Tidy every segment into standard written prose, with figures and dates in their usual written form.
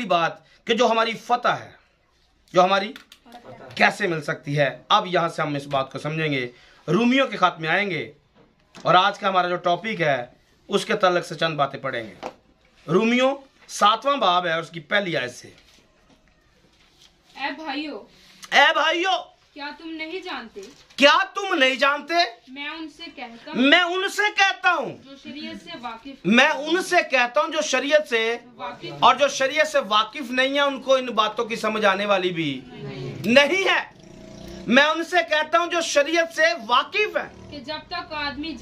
अगली बात कि जो हमारी फतह है, जो हमारी कैसे मिल सकती है। अब यहां से हम इस बात को समझेंगे, रूमियों के खात्मे आएंगे और आज का हमारा जो टॉपिक है उसके तल्लक से चंद बातें पढ़ेंगे। रूमियों 7वां बाब है और उसकी पहली आयत से, ऐ भाइयों, क्या तुम नहीं जानते, मैं उनसे कहता हूँ जो शरीयत से वाकिफ, मैं उनसे कहता हूँ जो शरीयत से, और जो शरीयत से वाकिफ नहीं है उनको इन बातों की समझ आने वाली भी नहीं है। मैं उनसे कहता हूँ जो शरीयत से वाकिफ है कि जब तक आदमी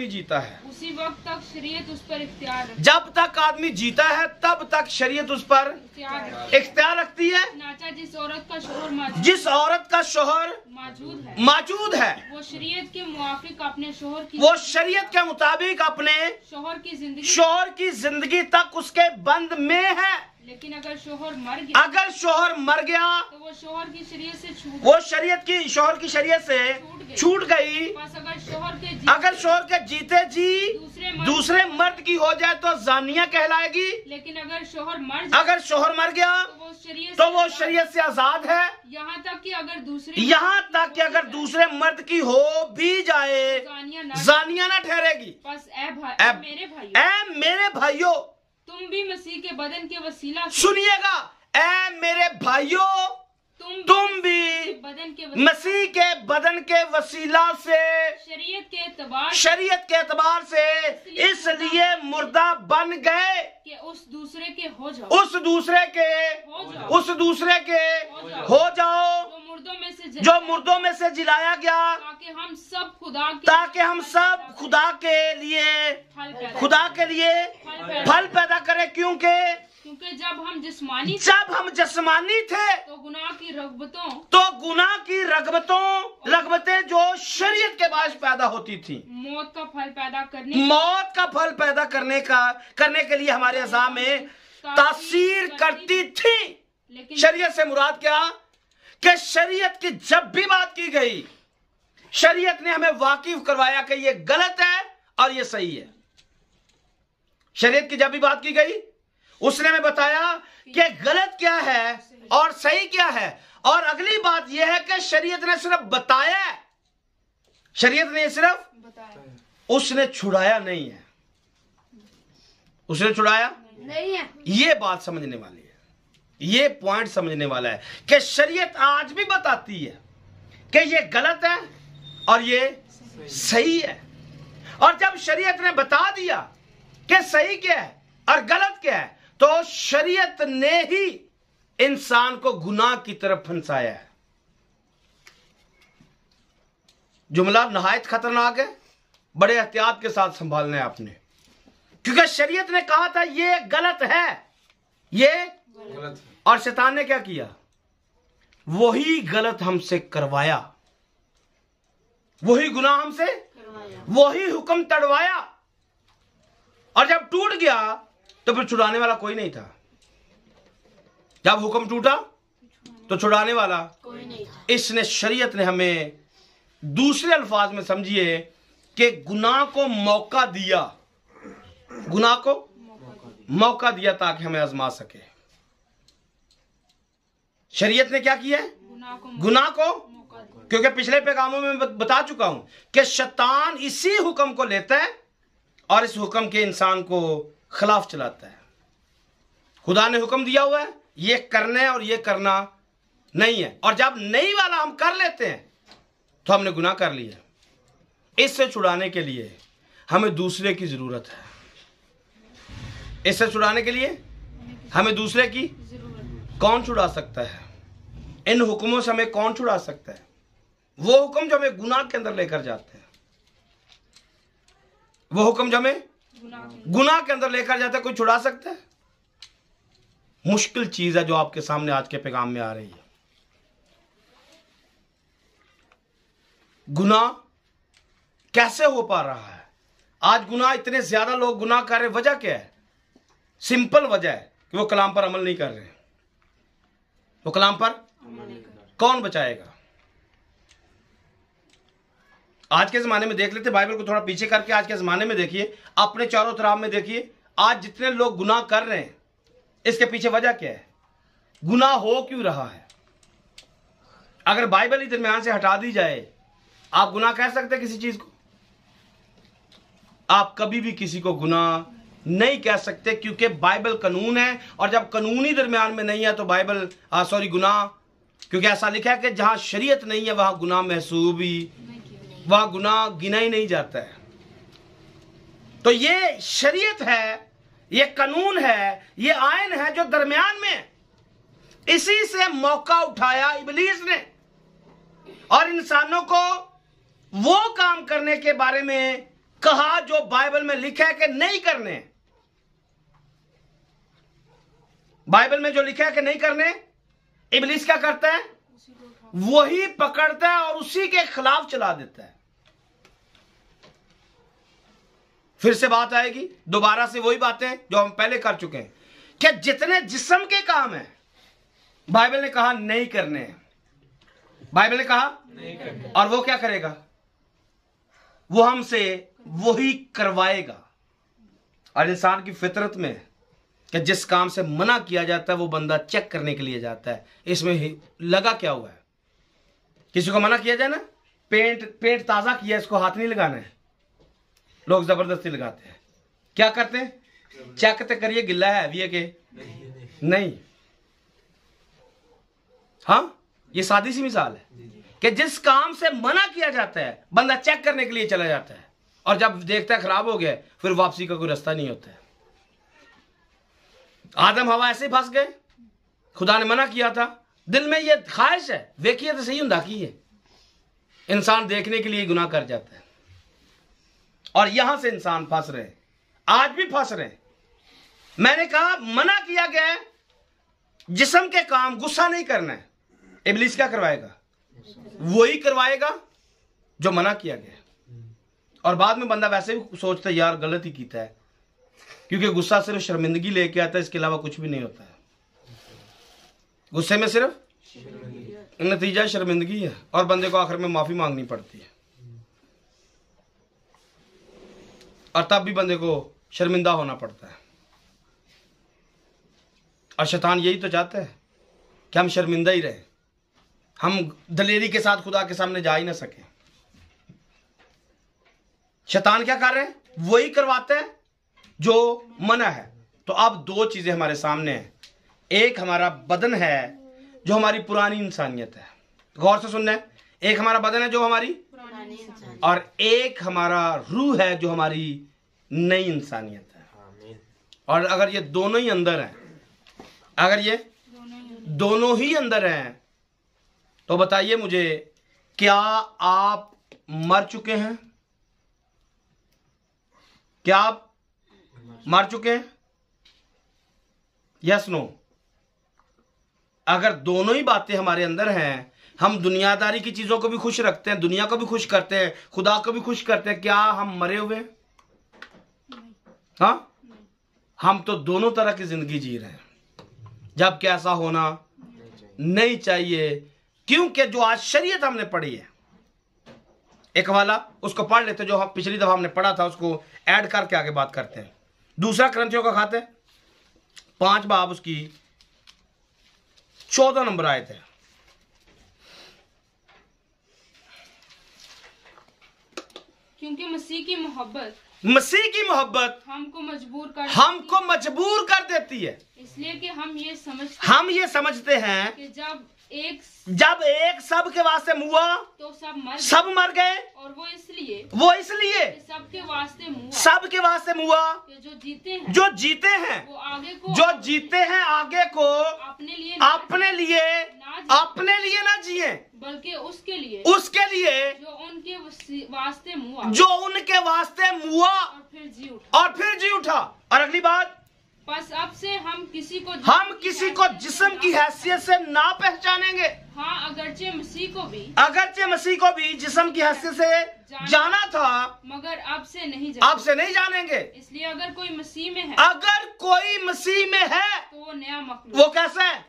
जीता है उसी वक्त तक शरीयत उस पर इख्तियार रखती है। जब तक आदमी जीता है तब तक शरीयत उस पर इख्तियार रखती है। नाचा जिस औरत का शोहर मौजूद है वो शरीयत के मुआफिक अपने वो शरीयत के मुताबिक अपने शोहर की जिंदगी तक उसके बंद में है। लेकिन अगर शोहर मर गया तो वो शोहर की शरीयत से छूट गई। बस अगर शोहर के जीते जी दूसरे मर्द की हो जाए तो जानिया कहलाएगी। लेकिन अगर शोहर मर गया तो वो शरीयत से आजाद है। यहाँ तक कि अगर दूसरे मर्द की हो भी जाए जानिया ना ठहरेगी। बस मेरे भाइयों, तुम भी मसीह के बदन के वसीला सुनिएगा, ऐ मेरे भाइयों, तुम भी मसीह के बदन के वसीला से शरीयत के एतबार से इसलिए मुर्दा बन गए कि उस दूसरे के हो जाओ जो मुर्दों में से जिलाया गया, ताकि हम सब खुदा के लिए फल पैदा करें। क्योंकि जब हम जिस्मानी थे तो गुनाह की रगबतें जो शरीयत के बाद पैदा होती थी, मौत का फल पैदा करने के लिए हमारे अज़ा में तासीर करती थी। शरीयत से मुराद क्या कि शरीयत की जब भी बात की गई, शरीयत ने हमें वाकिफ करवाया कि ये गलत है और ये सही है। शरीयत की जब भी बात की गई उसने हमें बताया कि गलत क्या है और सही क्या है। और अगली बात यह है कि शरीयत ने सिर्फ बताया, उसने छुड़ाया नहीं है। ये बात समझने वाली है, ये पॉइंट समझने वाला है कि शरीयत आज भी बताती है कि ये गलत है और ये सही है। और जब शरीयत ने बता दिया कि सही क्या है और गलत क्या है, तो शरीयत ने ही इंसान को गुनाह की तरफ फंसाया है। जुमला नहायत खतरनाक है, बड़े एहतियात के साथ संभालना है आपने, क्योंकि शरीयत ने कहा था ये गलत है, ये गलत है। और शैतान ने क्या किया? वही गलत हमसे करवाया, वही गुनाह हमसे, वही हुक्म तड़वाया। और जब टूट गया तो फिर छुड़ाने वाला कोई नहीं था। जब हुक्म टूटा तो छुड़ाने वाला कोई नहीं था। इसने शरीयत ने हमें दूसरे अल्फाज में समझिए कि गुनाह को मौका दिया, गुनाह को मौका दिया ताकि हमें आजमा सके। शरीयत ने क्या किया है? गुनाह को, क्योंकि पिछले पैगामों में बता चुका हूं कि शैतान इसी हुक्म को लेता है और इस हुक्म के इंसान को खिलाफ चलाता है। खुदा ने हुक्म दिया हुआ है ये करना है और ये करना नहीं है, और जब नहीं वाला हम कर लेते हैं तो हमने गुनाह कर लिया। इससे छुड़ाने के लिए हमें दूसरे की जरूरत है। इससे छुड़ाने के लिए हमें दूसरे की कौन छुड़ा सकता है? इन हुक्मों से हमें कौन छुड़ा सकता है? वो हुक्म जो हमें गुनाह के अंदर लेकर जाते हैं, वो हुक्म जो हमें गुनाह के अंदर लेकर जाता है। कोई छुड़ा सकता है? मुश्किल चीज है जो आपके सामने आज के पैगाम में आ रही है। गुनाह कैसे हो पा रहा है? आज गुनाह इतने ज्यादा लोग गुनाह कर रहे, वजह क्या है? सिंपल वजह है कि वो कलाम पर अमल नहीं कर रहे। वो कलाम पर कौन बचाएगा? आज के ज़माने में देख लेते, बाइबल को थोड़ा पीछे करके आज के ज़माने में देखिए, अपने चारों तरफ में देखिए, आज जितने लोग गुनाह कर रहे हैं इसके पीछे वजह क्या है, गुनाह हो क्यों रहा है। अगर बाइबल ही दरमियान से हटा दी जाए, आप गुनाह कह सकते हैं किसी चीज को? आप कभी भी किसी को गुनाह नहीं कह सकते, क्योंकि बाइबल कानून है, और जब कानून ही दरमियान में नहीं है तो बाइबल गुनाह, क्योंकि ऐसा लिखा है कि जहां शरीयत नहीं है वहां गुनाह महसूब ही, वहां गुनाह गिना ही नहीं जाता है। तो ये शरीयत है, ये कानून है, ये आयन है जो दरमियान में है। इसी से मौका उठाया इब्लीस ने और इंसानों को वो काम करने के बारे में कहा जो बाइबल में लिखा है कि नहीं करने। बाइबल में जो लिखा है कि नहीं करने, इब्लीस क्या करता है, वही पकड़ता है और उसी के खिलाफ चला देता है। फिर से बात आएगी, दोबारा से वही बातें जो हम पहले कर चुके हैं कि जितने जिस्म के काम है बाइबल ने कहा नहीं करने हैं। बाइबल ने कहा नहीं करने, और वो क्या करेगा, वो हमसे वही करवाएगा। और इंसान की फितरत में कि जिस काम से मना किया जाता है वो बंदा चेक करने के लिए जाता है, इसमें लगा क्या हुआ है। किसी को मना किया जाए ना, पेंट ताजा किया, इसको हाथ नहीं लगाना है, लोग जबरदस्ती लगाते हैं। क्या करते हैं, चेक तो करिए गिल्ला है अभी के नहीं। हाँ, ये सादी सी मिसाल है कि जिस काम से मना किया जाता है बंदा चेक करने के लिए चला जाता है, और जब देखता है खराब हो गया फिर वापसी का कोई रास्ता नहीं होता है। आदम हवा ऐसे फंस गए, खुदा ने मना किया था, दिल में ये ख्वाहिश है, देखिए तो सही हुंदा की है, इंसान देखने के लिए गुनाह कर जाता है। और यहां से इंसान फंस रहे, आज भी फंस रहे। मैंने कहा मना किया गया है जिस्म के काम, गुस्सा नहीं करना है। इब्लीस क्या करवाएगा, वही करवाएगा जो मना किया गया। और बाद में बंदा वैसे भी सोचता है यार गलत ही कीता है, क्योंकि गुस्सा सिर्फ शर्मिंदगी लेके आता है, इसके अलावा कुछ भी नहीं होता है। गुस्से में सिर्फ नतीजा शर्मिंदगी है, और बंदे को आखिर में माफी मांगनी पड़ती है, और तब भी बंदे को शर्मिंदा होना पड़ता है। और शैतान यही तो चाहता है कि हम शर्मिंदा ही रहे, हम दलेरी के साथ खुदा के सामने जा ही ना सके। शैतान क्या कर रहे हैं, वही करवाते हैं जो मना है। तो अब दो चीजें हमारे सामने हैं, एक हमारा बदन है जो हमारी पुरानी इंसानियत है, गौर से सुनना है, एक हमारा बदन है जो हमारी पुरानी इंसानियत, और एक हमारा रूह है जो हमारी नई इंसानियत है। और अगर ये दोनों ही अंदर हैं, अगर ये दोनों ही अंदर हैं, तो बताइए मुझे, क्या आप मर चुके हैं? क्या आप मर चुके हैं? Yes no? अगर दोनों ही बातें हमारे अंदर हैं, हम दुनियादारी की चीजों को भी खुश रखते हैं, दुनिया को भी खुश करते हैं, खुदा को भी खुश करते हैं, क्या हम मरे हुए? हाँ, हम तो दोनों तरह की जिंदगी जी रहे हैं, जबकि ऐसा होना नहीं चाहिए। क्योंकि जो आज शरीयत हमने पढ़ी है, एक वाला उसको पढ़ लेते, जो हम पिछली दफा हमने पढ़ा था उसको ऐड करके आगे बात करते हैं। दूसरा क्रंथियों का खाते 5 बाब उसकी 14 नंबर आयत है। क्योंकि मसीह की मोहब्बत हमको मजबूर कर देती है, इसलिए कि हम ये समझते हैं कि जब एक सब के वास्ते मुआ तो सब मर गए, और वो इसलिए सबके वास्ते मुआ जो जीते हैं आगे को अपने लिए ना जिए, बल्कि उसके लिए जो उनके वास्ते मुआ और फिर जी उठा। और अगली बात, बस अब से हम किसी को जिस्म की हैसियत से ना पहचानेंगे। हाँ, अगरचे मसीह को भी जिस्म की हैसियत से जाना था, मगर अब से नहीं जानेंगे। इसलिए अगर कोई मसीह में है तो वो नया मखलूक। वो कैसा है?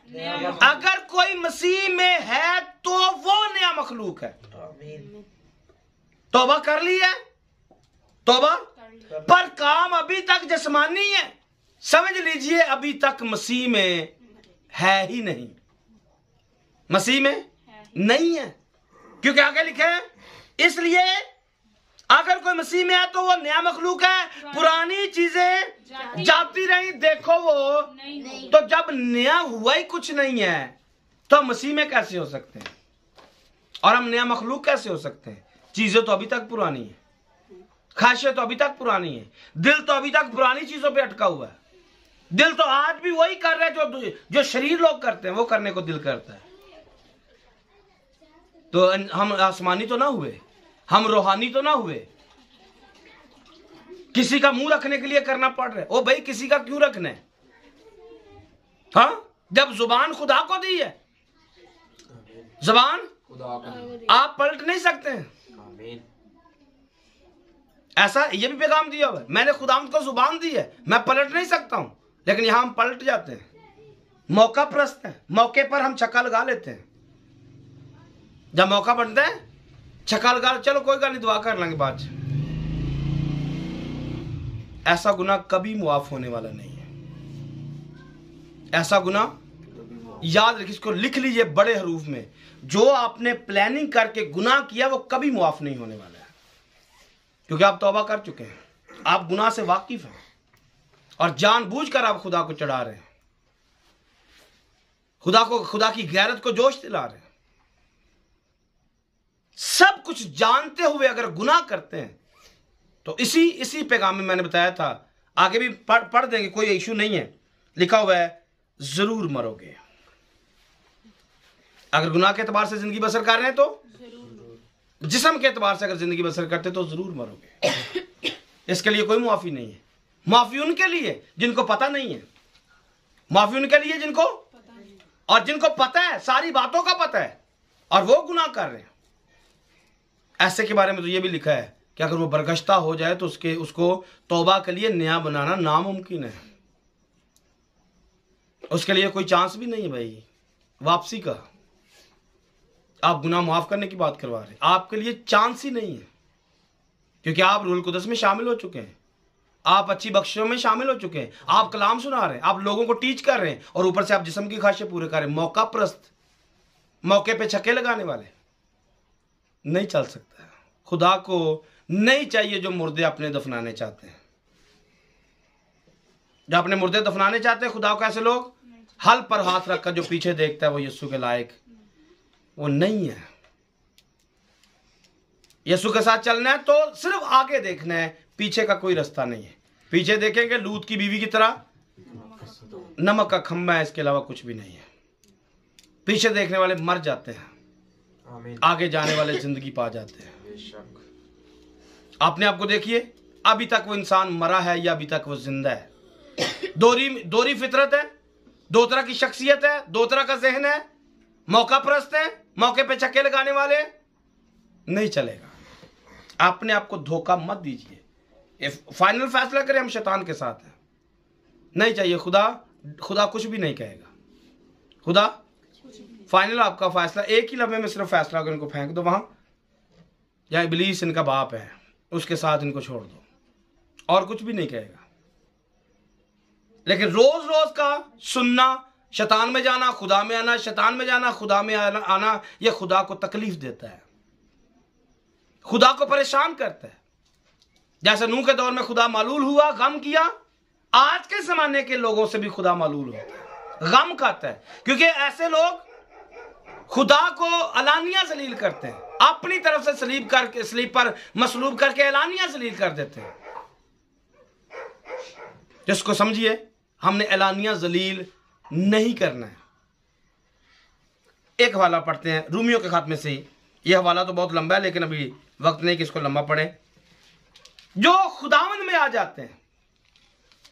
अगर कोई मसीह में है तो वो नया मखलूक है। तौबा कर ली है, तौबा, पर काम अभी तक जिस्मानी है, समझ लीजिए अभी तक मसीह में है ही नहीं, मसीह में नहीं है। क्योंकि आगे लिखे है, इसलिए अगर कोई मसीह में है तो वो नया मखलूक है, पुरानी चीजें जाती रही, देखो वो नहीं। तो जब नया हुआ ही कुछ नहीं है तो मसीह में कैसे हो सकते हैं और हम नया मखलूक कैसे हो सकते हैं? चीजें तो अभी तक पुरानी है, ख्वाहिशें तो अभी तक पुरानी है, दिल तो अभी तक पुरानी चीजों पे अटका हुआ है। दिल तो आज भी वही कर रहा है जो शरीर लोग करते हैं, वो करने को दिल करता है। तो हम आसमानी तो ना हुए, हम रूहानी तो ना हुए। किसी का मुंह रखने के लिए करना पड़ रहा है। ओ भाई, किसी का क्यों रखना है? हाँ, जब जुबान खुदा को दी है, जुबान आप पलट नहीं सकते हैं। ऐसा ये भी पैगाम दिया हुआ है, मैंने खुदावंद को जुबान दी है, मैं पलट नहीं सकता हूं। लेकिन यहां हम पलट जाते हैं, मौका प्रस्त है, मौके पर हम छक्का लगा लेते हैं। जब मौका बनता है छक्का लगा, चलो कोई गल नहीं, दुआ कर लेंगे बाद। ऐसा गुनाह कभी मुआफ होने वाला नहीं है। ऐसा गुनाह याद रखिए, इसको लिख लीजिए बड़े हरूफ में, जो आपने प्लानिंग करके गुनाह किया वो कभी मुआफ नहीं होने वाला है। क्योंकि आप तौबा कर चुके हैं, आप गुनाह से वाकिफ हैं और जानबूझकर आप खुदा को चढ़ा रहे हैं, खुदा की गैरत को जोश दिला रहे हैं। सब कुछ जानते हुए अगर गुनाह करते हैं तो इसी पैगाम में मैंने बताया था, आगे भी पढ़ देंगे, कोई इशू नहीं है। लिखा हुआ है जरूर मरोगे। अगर गुनाह के एतबार से जिंदगी बसर कर रहे हैं तो जिस्म के एतबार से अगर जिंदगी बसर करते तो जरूर मरोगे। इसके लिए कोई मुआफी नहीं है। माफी उनके लिए जिनको पता नहीं है, माफी उनके लिए जिनको और जिनको पता है, सारी बातों का पता है और वो गुनाह कर रहे हैं। ऐसे के बारे में तो ये भी लिखा है कि अगर वो बरगश्ता हो जाए तो उसको तौबा के लिए नया बनाना नामुमकिन है। उसके लिए कोई चांस भी नहीं है भाई वापसी का। आप गुनाह माफ करने की बात करवा रहे हैं, आपके लिए चांस ही नहीं है। क्योंकि आप रूहुल कुदस में शामिल हो चुके हैं, आप अच्छी बख्शिशों में शामिल हो चुके हैं, आप कलाम सुना रहे हैं, आप लोगों को टीच कर रहे हैं और ऊपर से आप जिस्म की ख्वाहिशें पूरे कर रहे हैं। मौका प्रस्त, मौके पे छक्के लगाने वाले। नहीं चल सकता। खुदा को नहीं चाहिए जो मुर्दे अपने दफनाने चाहते हैं। जो अपने मुर्दे दफनाने चाहते हैं खुदा को, ऐसे लोग हल पर हाथ रखकर जो पीछे देखता है वो यीशु के लायक वो नहीं है। यीशु के साथ चलना है तो सिर्फ आगे देखना है, पीछे का कोई रास्ता नहीं है। पीछे देखेंगे लूत की बीवी की तरह नमक का खम्बा है, इसके अलावा कुछ भी नहीं है। पीछे देखने वाले मर जाते हैं, आगे जाने वाले जिंदगी पा जाते हैं। अपने आप को देखिए, अभी तक वो इंसान मरा है या अभी तक वो जिंदा है? दोहरी फितरत है, दो तरह की शख्सियत है, दो तरह का जहन है, मौका प्रस्त है, मौके पे छक्के लगाने वाले। नहीं चलेगा। अपने आप को धोखा मत दीजिए। फाइनल फैसला करें हम शैतान के साथ हैं, नहीं चाहिए। खुदा कुछ भी नहीं कहेगा। खुदा फाइनल आपका फैसला एक ही लम्हे में सिर्फ फैसला होगा, इनको फेंक दो वहां, या इब्लीस इनका बाप है उसके साथ इनको छोड़ दो, और कुछ भी नहीं कहेगा। लेकिन रोज रोज का सुनना, शैतान में जाना, खुदा में आना, शैतान में जाना, खुदा में आना, यह खुदा को तकलीफ देता है, खुदा को परेशान करता है। जैसे नूह के दौर में खुदा मालूल हुआ, गम किया, आज के जमाने के लोगों से भी खुदा मालूल होता है, गम खाता है। क्योंकि ऐसे लोग खुदा को अलानिया जलील करते हैं, अपनी तरफ से सलीब पर मसलूब करके अलानिया जलील कर देते हैं। जिसको समझिए, हमने एलानिया जलील नहीं करना है। एक हवाला पढ़ते हैं रूमियों के खात्मे से। यह हवाला तो बहुत लंबा है, लेकिन अभी वक्त नहीं कि इसको लंबा पढ़े। जो खुदावंद में आ जाते हैं,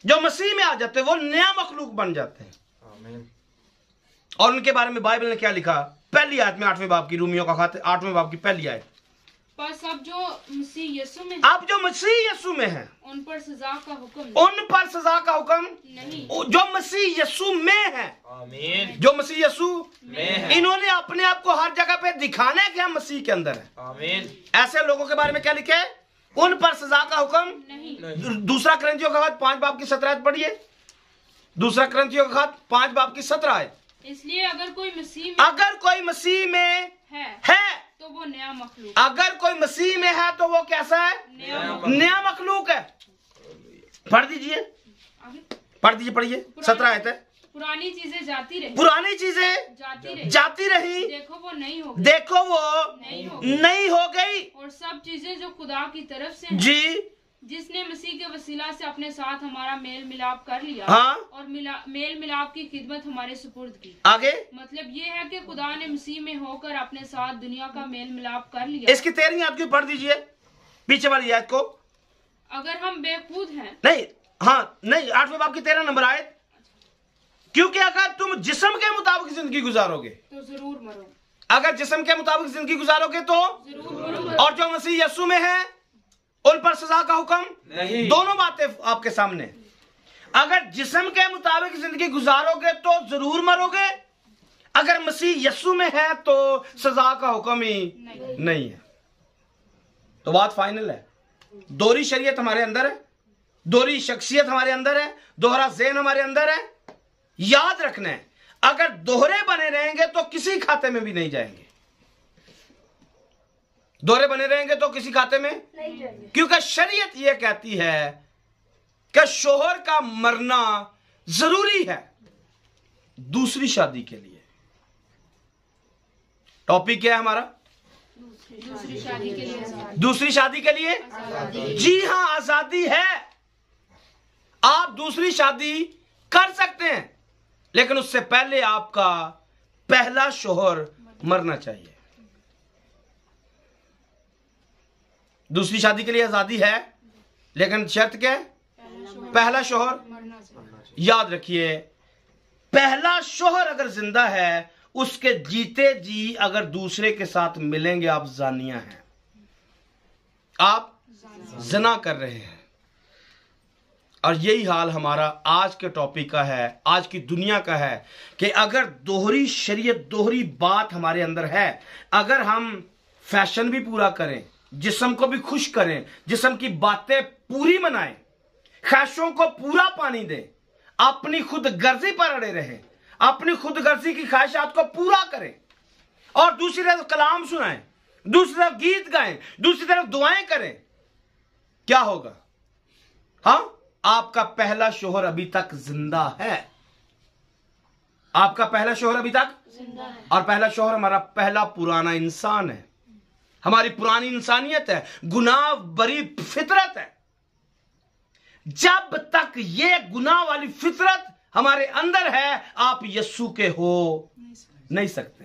जो मसीह में आ जाते हैं, वो नया मखलूक बन जाते हैं। आमीन। और उनके बारे में बाइबल ने क्या लिखा? पहली आयत में 8वें बाब की, रूमियों का खाते 8वें बाब की पहली आयत। पर सब जो मसीह यीशु में, अब जो मसीह यीशु में है, उन पर सजा का हुक्म नहीं। जो मसीह यीशु में है, आमीन, जो मसीह यीशु में है, इन्होंने अपने आप को हर जगह पे दिखाना है कि हम मसीह के अंदर है। आमीन। ऐसे लोगों के बारे में क्या लिखे? उन पर सजा का हुक्म नहीं। दूसरा करंथियों का 5 बाब की 17 पढ़िए। दूसरा क्रंथियों का खत 5 बाब की 17 आयत। इसलिए अगर कोई मसीह में है तो वो नया मखलूक। अगर कोई मसीह में है तो वो कैसा है? नया मखलूक है। पढ़ दीजिए, पढ़िए 17 आयत है। पुरानी चीजें जाती रही, देखो वो नहीं हो गई, और सब चीजें जो खुदा की तरफ से हैं, जी, जिसने मसीह के वसीला से अपने साथ हमारा मेल मिलाप कर लिया, हाँ, और मेल मिलाप की खिदमत हमारे सुपुर्द की। आगे मतलब ये है कि खुदा ने मसीह में होकर अपने साथ दुनिया का मेल मिलाप कर लिया। इसकी 13वीं आयत को पढ़ दीजिए, पीछे वाली आयत को। अगर हम बेखुद हैं, नहीं, हाँ नहीं, 8वें बाब की 13 नंबर आयत। क्योंकि अगर तुम जिस्म के मुताबिक जिंदगी गुजारोगे तो जरूर मरोगे। अगर जिस्म के मुताबिक जिंदगी गुजारोगे तो जरूर मरोगे। और जो मसीह यीशु में है उन पर सजा का हुक्म नहीं। दोनों बातें आपके सामने। अगर जिस्म के मुताबिक जिंदगी गुजारोगे तो जरूर मरोगे, अगर मसीह यीशु में है तो सजा का हुक्म ही नहीं है। तो बात फाइनल है। दोहरी शरीयत हमारे अंदर है, दोहरी शख्सियत हमारे अंदर है, दोहरा ज़हन हमारे अंदर है। याद रखना है, अगर दोहरे बने रहेंगे तो किसी खाते में भी नहीं जाएंगे। दोहरे बने रहेंगे तो किसी खाते में नहीं जाएंगे, क्योंकि शरीयत यह कहती है कि शोहर का मरना जरूरी है दूसरी शादी के लिए। टॉपिक क्या है हमारा? दूसरी शादी के लिए। जी हां, आजादी है। आप दूसरी शादी कर सकते हैं, लेकिन उससे पहले आपका पहला शोहर मरना चाहिए। दूसरी शादी के लिए आजादी है, लेकिन शर्त क्या है? पहला शोहर। याद रखिए, पहला शोहर अगर जिंदा है, उसके जीते जी अगर दूसरे के साथ मिलेंगे, आप जानिया हैं, आप जना कर रहे हैं। और यही हाल हमारा आज के टॉपिक का है, आज की दुनिया का है, कि अगर दोहरी शरीयत, दोहरी बात हमारे अंदर है, अगर हम फैशन भी पूरा करें, जिस्म को भी खुश करें, जिस्म की बातें पूरी मनाएं, ख्वाहिशों को पूरा पानी दें, अपनी खुद गर्जी पर अड़े रहें, अपनी खुद गर्जी की ख्वाहिशात को पूरा करें, और दूसरी तरफ कलाम सुनाएं, दूसरी तरफ गीत गाएं, दूसरी तरफ दुआएं करें, क्या होगा? हाँ, आपका पहला शोहर अभी तक जिंदा है। आपका पहला शोहर अभी तक जिंदा है। और पहला शोहर हमारा पहला पुराना इंसान है, हमारी पुरानी इंसानियत है, गुनाह भरी फितरत है। जब तक ये गुनाह वाली फितरत हमारे अंदर है, आप यीशु के हो नहीं सकते।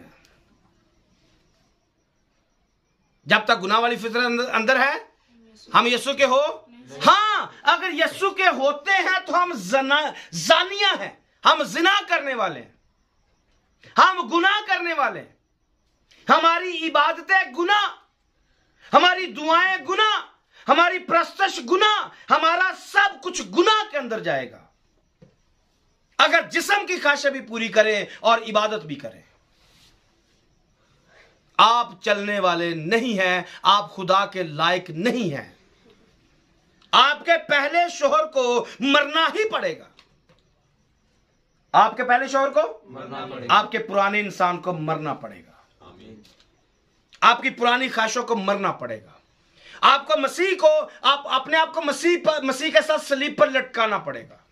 जब तक गुनाह वाली फितरत अंदर है, हम यीशु के हो। हाँ, अगर यीशु के होते हैं तो हम जानिया हैं, हम जिना करने वाले हैं, हम गुनाह करने वाले हैं, हमारी इबादतें गुनाह, हमारी दुआएं गुनाह, हमारी प्रस्तश गुनाह, हमारा सब कुछ गुनाह के अंदर जाएगा। अगर जिस्म की ख्वाहिशें भी पूरी करें और इबादत भी करें, आप चलने वाले नहीं हैं, आप खुदा के लायक नहीं हैं। आपके पहले शोहर को मरना ही पड़ेगा। आपके पहले शोहर को मरना पड़ेगा, आपके पुराने इंसान को मरना पड़ेगा, आपकी पुरानी ख्वाहिशों को मरना पड़ेगा, आपको मसीह को, आप अपने आप को मसीह के साथ सलीब पर लटकाना पड़ेगा।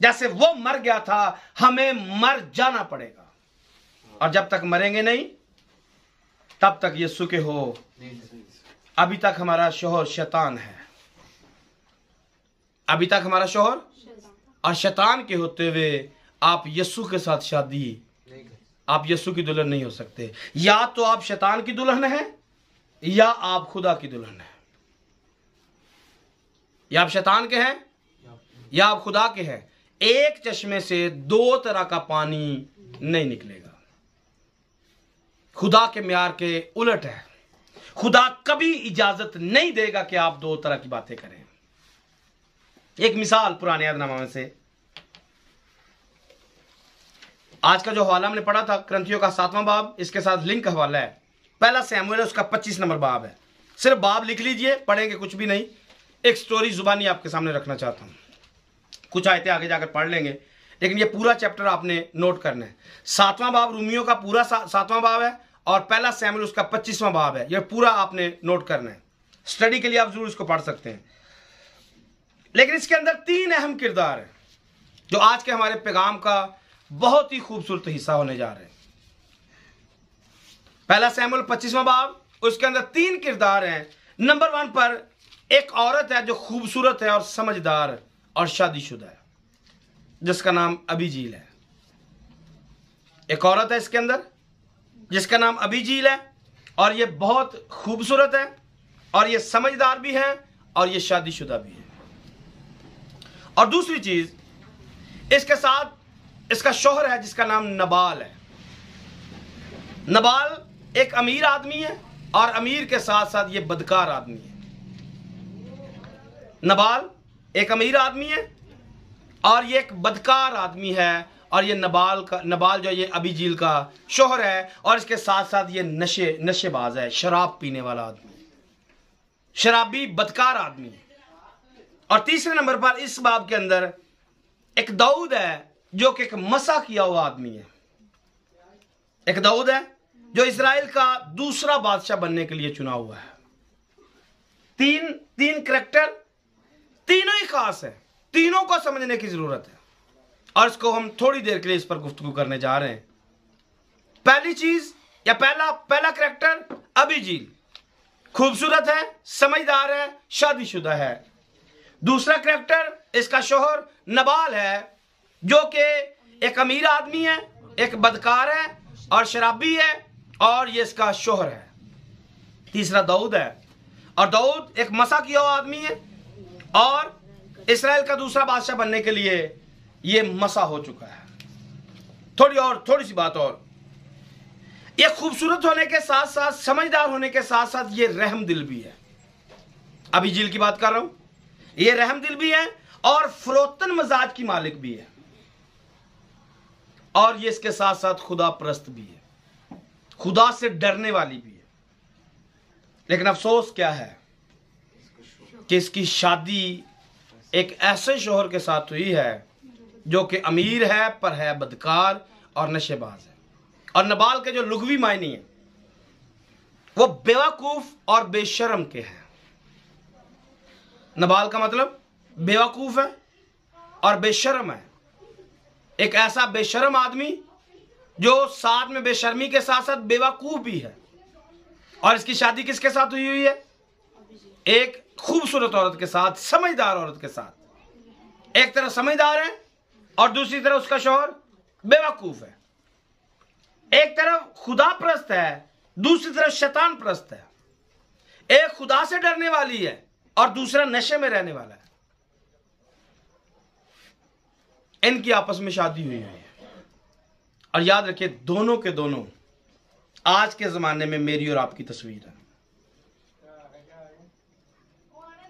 जैसे वो मर गया था, हमें मर जाना पड़ेगा। और जब तक मरेंगे नहीं, तब तक यीशु के हो। अभी तक हमारा शोहर शैतान है, अभी तक हमारा शोहर और शैतान के होते हुए आप यीशु के साथ शादी, आप यीशु की दुल्हन नहीं हो सकते। या तो आप शैतान की दुल्हन है, या आप खुदा की दुल्हन है। या आप शैतान के हैं, या आप खुदा के हैं। एक चश्मे से दो तरह का पानी नहीं निकलेगा। खुदा के म्यार के उलट है। खुदा कभी इजाजत नहीं देगा कि आप दो तरह की बातें करें। एक मिसाल पुराने यादनामा में से, आज का जो हवाला हमने पढ़ा था क्रंथियों का 7वां बाब, इसके साथ लिंक हवाला है। पहला शमूएल है, उसका 25 नंबर बाब है। सिर्फ बाब लिख लीजिए, पढ़ेंगे कुछ भी नहीं। एक स्टोरी जुबानी आपके सामने रखना चाहता हूं, कुछ आयतें आगे जाकर पढ़ लेंगे। लेकिन ये पूरा चैप्टर आपने नोट करना है। 7वां बाब रोमियो का पूरा 7वां बाब है और पहला शमूएल उसका 25वां बाब है। ये पूरा आपने नोट करना है। स्टडी के लिए आप जरूर इसको पढ़ सकते हैं। लेकिन इसके अंदर 3 अहम किरदार हैं जो आज के हमारे पैगाम का बहुत ही खूबसूरत हिस्सा होने जा रहे हैं। पहला शमूएल 25वां बाब, उसके अंदर 3 किरदार हैं। नंबर 1 पर एक औरत है जो खूबसूरत है और समझदार और शादीशुदा है, जिसका नाम अबीजील है। एक औरत है इसके अंदर जिसका नाम अबीजील है और ये बहुत खूबसूरत है और ये समझदार भी है और ये शादीशुदा भी है। और दूसरी चीज, इसके साथ इसका शौहर है जिसका नाम नबाल है। नबाल एक अमीर आदमी है और अमीर के साथ साथ ये बदकार आदमी है। नबाल एक अमीर आदमी है और ये एक बदकार आदमी है और ये नबाल जो ये अबीजील का शौहर है और इसके साथ साथ ये नशेबाज है, शराब पीने वाला आदमी, शराबी बदकार आदमी है। और तीसरे नंबर पर इस बाब के अंदर एक दाऊद है जो कि एक मसा किया हुआ आदमी है। एक दाऊद है जो इजराइल का दूसरा बादशाह बनने के लिए चुना हुआ है। तीन करैक्टर, तीनों ही खास है, तीनों को समझने की जरूरत है और इसको हम थोड़ी देर के लिए इस पर गुफ्तगू करने जा रहे हैं। पहली चीज या पहला करैक्टर अबीजील, खूबसूरत है, समझदार है, शादीशुदा है। दूसरा करैक्टर इसका शौहर नबाल है जो कि एक अमीर आदमी है, एक बदकार है और शराबी है और ये इसका शौहर है। तीसरा दाऊद है और दाऊद एक मसा किया हुआ आदमी है और इस्राएल का दूसरा बादशाह बनने के लिए ये मसा हो चुका है। थोड़ी सी बात और, ये खूबसूरत होने के साथ साथ, समझदार होने के साथ साथ ये रहम दिल भी है। अबीजील की बात कर रहा हूं, ये रहम दिल भी है और फरोतन मजाज की मालिक भी है और ये इसके साथ साथ खुदा परस्त भी है, खुदा से डरने वाली भी है। लेकिन अफसोस क्या है कि इसकी शादी एक ऐसे शौहर के साथ हुई है जो कि अमीर है पर है बदकार और नशेबाज है। और नबाल के जो लुगवी मायने हैं वो बेवकूफ और बेशर्म के हैं। नबाल का मतलब बेवकूफ है और बेशर्म है। एक ऐसा बेशर्म आदमी जो साथ में बेशर्मी के साथ साथ बेवकूफ भी है। और इसकी शादी किसके साथ हुई है? एक खूबसूरत औरत के साथ, समझदार औरत के साथ। एक तरफ समझदार है और दूसरी तरफ उसका शौहर बेवकूफ है। एक तरफ खुदा परस्त है, दूसरी तरफ शैतान परस्त है। एक खुदा से डरने वाली है और दूसरा नशे में रहने वाला है। इनकी आपस में शादी हुई है और याद रखिए दोनों के दोनों आज के जमाने में मेरी और आपकी तस्वीर है।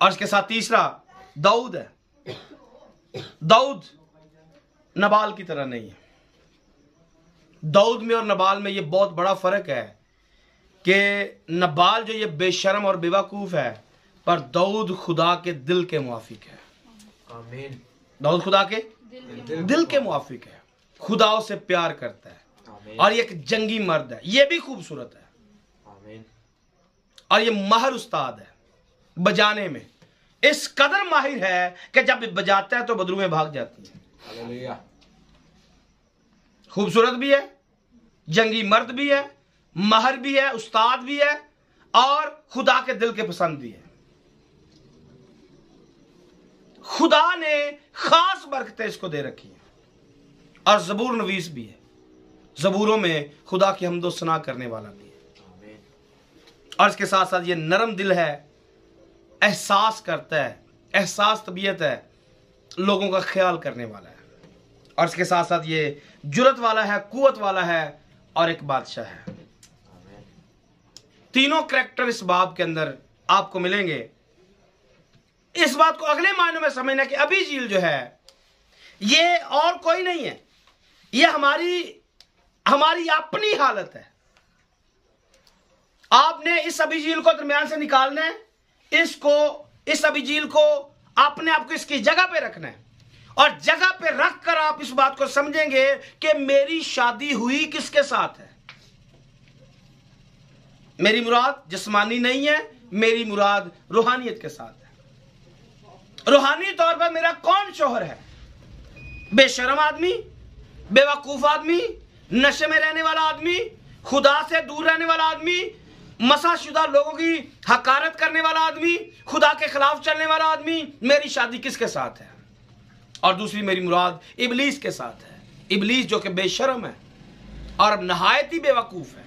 और इसके साथ तीसरा दाऊद है। दाऊद नबाल की तरह नहीं है। दाऊद में और नबाल में ये बहुत बड़ा फर्क है कि नबाल जो ये बेशर्म और बेवकूफ है पर दाऊद खुदा के दिल के मुआफिक है। आमीन। दाऊद खुदा के दिल के मुआफिक है, खुदाओं से प्यार करता है और ये एक जंगी मर्द है। ये भी खूबसूरत है। आमीन। और ये माहिर उस्ताद है बजाने में, इस कदर माहिर है कि जब बजाता है तो बदरूमें भाग जाती हैं। हालेलुया। खूबसूरत भी है, जंगी मर्द भी है, माहिर भी है, उस्ताद भी है और खुदा के दिल के पसंद भी है। खुदा ने खास बरकतें इसको दे रखी है और जबूर नवीस भी है। जबूरों में खुदा की हमदो सना करने वाला भी है। और इसके साथ साथ ये नरम दिल है, एहसास करता है, एहसास तबीयत है, लोगों का ख्याल करने वाला है। और इसके साथ साथ ये जुरत वाला है, कुवत वाला है और एक बादशाह है। तीनों करैक्टर इस बाब के अंदर आपको मिलेंगे। इस बात को अगले मायनों में समझना कि अबीजील जो है ये और कोई नहीं है, ये हमारी अपनी हालत है। आपने इस अबीजील को दरमियान से निकालना है, इस अबीजील को अपने आप को इसकी जगह पे रखना है और जगह पे रख कर आप इस बात को समझेंगे कि मेरी शादी हुई किसके साथ है। मेरी मुराद जिस्मानी नहीं है, मेरी मुराद रूहानियत के साथ है। रूहानी तौर पर मेरा कौन शौहर है? बेशर्म आदमी, बेवकूफ आदमी, नशे में रहने वाला आदमी, खुदा से दूर रहने वाला आदमी, मसाशुदा लोगों की हकारत करने वाला आदमी, खुदा के खिलाफ चलने वाला आदमी। मेरी शादी किसके साथ है? और दूसरी मेरी मुराद इबलीस के साथ है। इबलीस जो कि बेशर्म है और नहायत ही बेवकूफ है,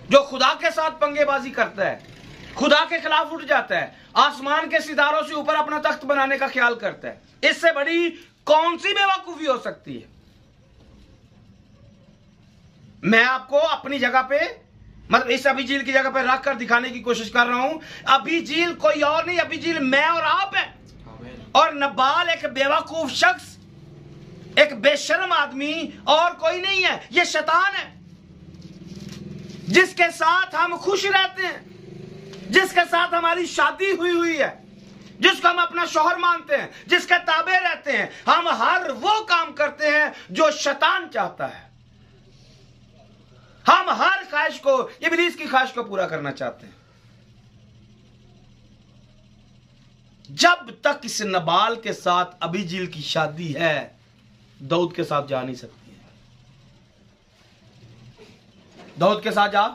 जो खुदा के साथ पंगेबाजी करता है, खुदा के खिलाफ उठ जाता है, आसमान के सितारों से ऊपर अपना तख्त बनाने का ख्याल करता है। इससे बड़ी कौन सी बेवकूफी हो सकती है? मैं आपको अपनी जगह पे, मतलब इस अबी झील की जगह पे रख कर दिखाने की कोशिश कर रहा हूं। अबी झील कोई और नहीं, अबी झील मैं और आप है। और नबाल एक बेवकूफ शख्स, एक बेशर्म आदमी और कोई नहीं है, यह शैतान है जिसके साथ हम खुश रहते हैं, जिसके साथ हमारी शादी हुई है, जिसको हम अपना शौहर मानते हैं, जिसके ताबे रहते हैं। हम हर वो काम करते हैं जो शैतान चाहता है। हम हर ख्वाहिश को, इब्लीस की ख्वाहिश को पूरा करना चाहते हैं। जब तक इस नबाल के साथ अबी झील की शादी है, दाऊद के साथ जा नहीं सकती है। दाऊद के साथ जा,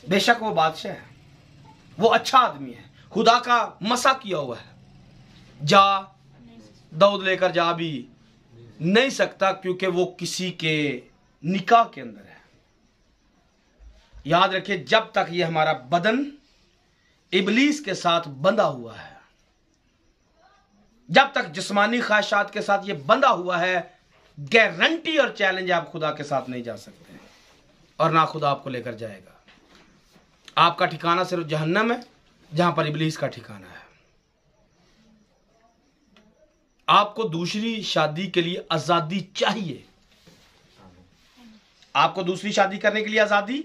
बेशक वो बादशाह है, वो अच्छा आदमी है, खुदा का मसा किया हुआ है, जा दाऊद लेकर जा भी नहीं सकता, क्योंकि वो किसी के निकाह के अंदर है। याद रखिए, जब तक ये हमारा बदन इबलीस के साथ बंधा हुआ है, जब तक जिस्मानी ख्वाहिशात के साथ ये बंधा हुआ है, गारंटी और चैलेंज, आप खुदा के साथ नहीं जा सकते और ना खुदा आपको लेकर जाएगा। आपका ठिकाना सिर्फ जहन्नम है, जहां पर इबलीस का ठिकाना है। आपको दूसरी शादी के लिए आजादी चाहिए। आपको दूसरी शादी करने के लिए आजादी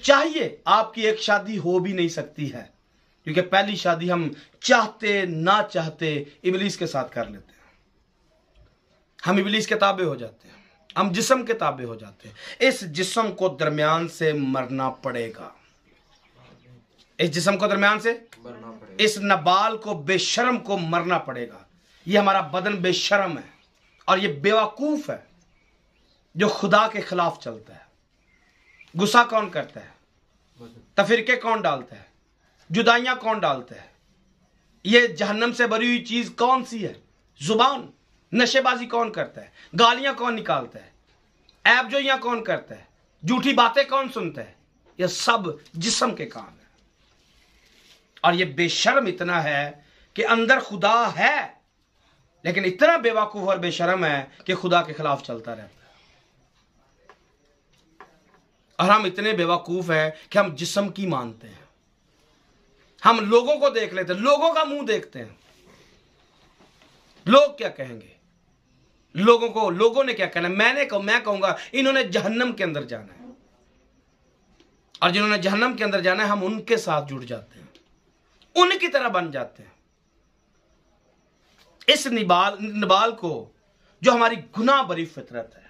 चाहिए। आपकी एक शादी हो भी नहीं सकती है, क्योंकि पहली शादी हम चाहते ना चाहते इबलीस के साथ कर लेते हैं। हम इबलीस के ताबे हो जाते हैं, हम जिस्म के ताबे हो जाते हैं। इस जिस्म को दरमियान से मरना पड़ेगा। इस जिस्म को दरमियान से मरना पड़ेगा। इस नबाल को, बेशर्म को मरना पड़ेगा। ये हमारा बदन बेशर्म है और ये बेवकूफ है जो खुदा के खिलाफ चलता है। गुस्सा कौन करता है? तफरीके कौन डालता है? जुदाइयां कौन डालता है? ये जहन्नम से भरी हुई चीज कौन सी है? जुबान। नशेबाजी कौन करता है? गालियां कौन निकालता है? ऐबजोइयां कौन करता है? झूठी बातें कौन सुनता है? यह सब जिस्म के काम है। और ये बेशर्म इतना है कि अंदर खुदा है, लेकिन इतना बेवकूफ और बेशर्म है कि खुदा के खिलाफ चलता रहता है। और हम इतने बेवकूफ हैं कि हम जिस्म की मानते हैं। हम लोगों को देख लेते हैं, लोगों का मुंह देखते हैं। लोग क्या कहेंगे, लोगों ने क्या कहना, मैं कहूंगा इन्होंने जहन्नम के अंदर जाना है। और जिन्होंने जहन्नम के अंदर जाना है, हम उनके साथ जुड़ जाते हैं, उनकी तरह बन जाते हैं। इस नबाल को, जो हमारी गुनाह भरी फितरत है,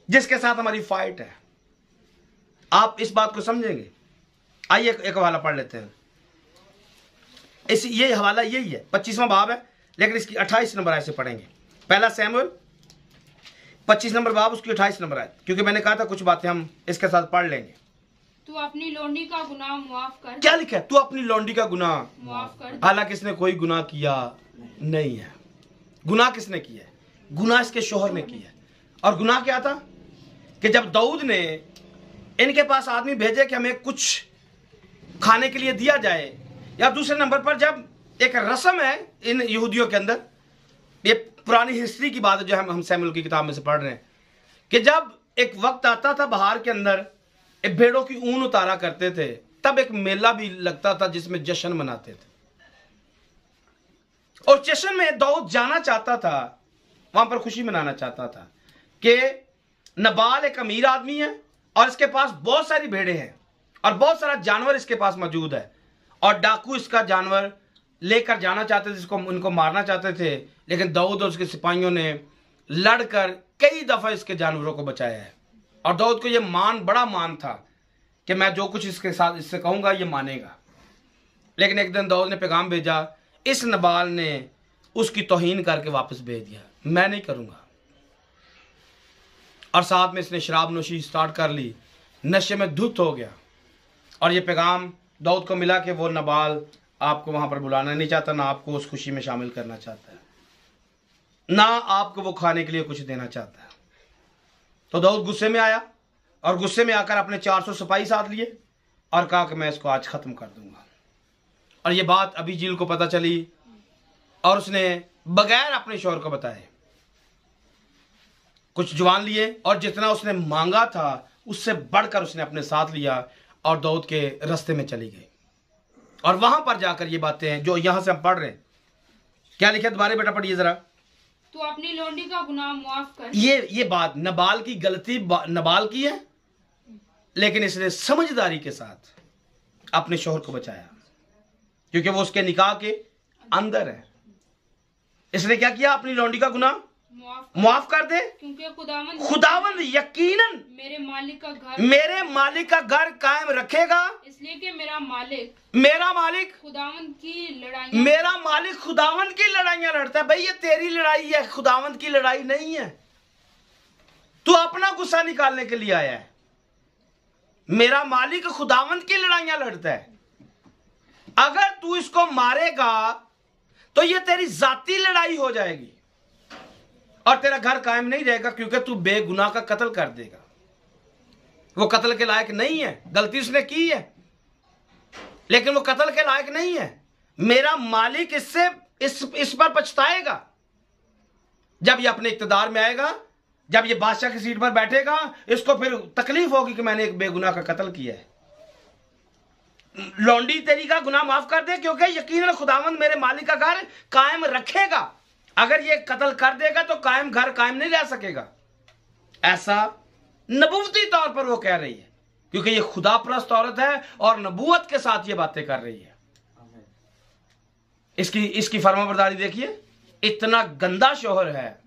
जिसके साथ हमारी फाइट है, आप इस बात को समझेंगे। आइए एक हवाला पढ़ लेते हैं। ये हवाला यही है, 25वां बाब है, लेकिन इसकी 28 नंबर आयत से पढ़ेंगे। पहला सैमुएल 25 नंबर बाब, उसकी 28 नंबर आयत, क्योंकि मैंने कहा था कुछ बातें हम इसके साथ पढ़ लेंगे। तू अपनी लौंडी का गुनाह माफ कर। क्या लिखा है? तू अपनी लौंडी का गुनाह माफ कर। हालांकि इसने कोई गुनाह किया नहीं है। गुनाह किसने किया है? गुनाह इसके शोहर ने किया है। और गुनाह क्या था कि जब दाऊद ने इनके पास आदमी भेजे कि हमें कुछ खाने के लिए दिया जाए, या दूसरे नंबर पर जब एक रस्म है इन यहूदियों के अंदर, ये पुरानी हिस्ट्री की बात है जो हम सैमुएल की किताब में से पढ़ रहे हैं, कि जब एक वक्त आता था बाहर के अंदर एक भेड़ों की ऊन उतारा करते थे, तब एक मेला भी लगता था जिसमें जश्न मनाते थे। और जश्न में दाऊद जाना चाहता था, वहां पर खुशी मनाना चाहता था कि नबाल एक अमीर आदमी है और इसके पास बहुत सारी भेड़ें हैं और बहुत सारा जानवर इसके पास मौजूद है, और डाकू इसका जानवर लेकर जाना चाहते थे, जिसको उनको मारना चाहते थे, लेकिन दाऊद और उसके सिपाहियों ने लड़कर कई दफा इसके जानवरों को बचाया है। और दाऊद को यह बड़ा मान था कि मैं जो कुछ इसके साथ इससे कहूंगा ये मानेगा। लेकिन एक दिन दाऊद ने पैगाम भेजा, इस नबाल ने उसकी तौहीन करके वापस भेज दिया, मैं नहीं करूंगा। और साथ में इसने शराब नोशी स्टार्ट कर ली, नशे में धुत हो गया। और ये पैगाम दाऊद को मिला कि वो नबाल आपको वहां पर बुलाना नहीं चाहता, ना आपको उस खुशी में शामिल करना चाहता है, ना आपको वो खाने के लिए कुछ देना चाहता है। तो दाऊद गुस्से में आया और गुस्से में आकर अपने 400 सिपाही साथ लिए और कहा कि मैं इसको आज खत्म कर दूंगा। और ये बात अबीजील को पता चली और उसने बगैर अपने शौहर को बताए कुछ जवान लिए और जितना उसने मांगा था उससे बढ़कर उसने अपने साथ लिया और दाऊद के रास्ते में चली गई। और वहां पर जाकर ये बातें हैं जो यहां से हम पढ़ रहे हैं। क्या लिखा दोबारा बेटा पढ़िए जरा। तो अपनी लोंडी का गुनाह माफ कर। ये बात नबाल की गलती नबाल की है, लेकिन इसने समझदारी के साथ अपने शौहर को बचाया क्योंकि वो उसके निकाह के अंदर है। इसने क्या किया, अपनी लौंडी का गुनाह माफ कर दे, क्योंकि खुदावंद यकीनन मेरे मालिक का घर कायम रखेगा, इसलिए कि मेरा मालिक खुदावंद की लड़ाइयां लड़ता है। भाई ये तेरी लड़ाई है, खुदावंद की लड़ाई नहीं है। तू अपना गुस्सा निकालने के लिए आया है। मेरा मालिक खुदावंद की लड़ाइयां लड़ता है। अगर तू इसको मारेगा तो ये तेरी जाती लड़ाई हो जाएगी और तेरा घर कायम नहीं रहेगा, क्योंकि तू बेगुनाह का कत्ल कर देगा। वो कत्ल के लायक नहीं है, गलती उसने की है लेकिन वो कत्ल के लायक नहीं है। मेरा मालिक इससे इस पर पछताएगा जब ये अपने इक्तदार में आएगा, जब ये बादशाह की सीट पर बैठेगा। इसको फिर तकलीफ होगी कि मैंने एक बेगुनाह का कत्ल किया है। लौंडी तेरी का गुनाह माफ कर दे, क्योंकि यकीनन खुदावंद मेरे मालिक का घर कायम रखेगा। अगर ये कत्ल कर देगा तो घर कायम नहीं रह सकेगा। ऐसा नबूवती तौर पर वो कह रही है, क्योंकि ये खुदा परस्त औरत है और नबूवत के साथ ये बातें कर रही है। इसकी फरमाबरदारी देखिए, इतना गंदा शौहर है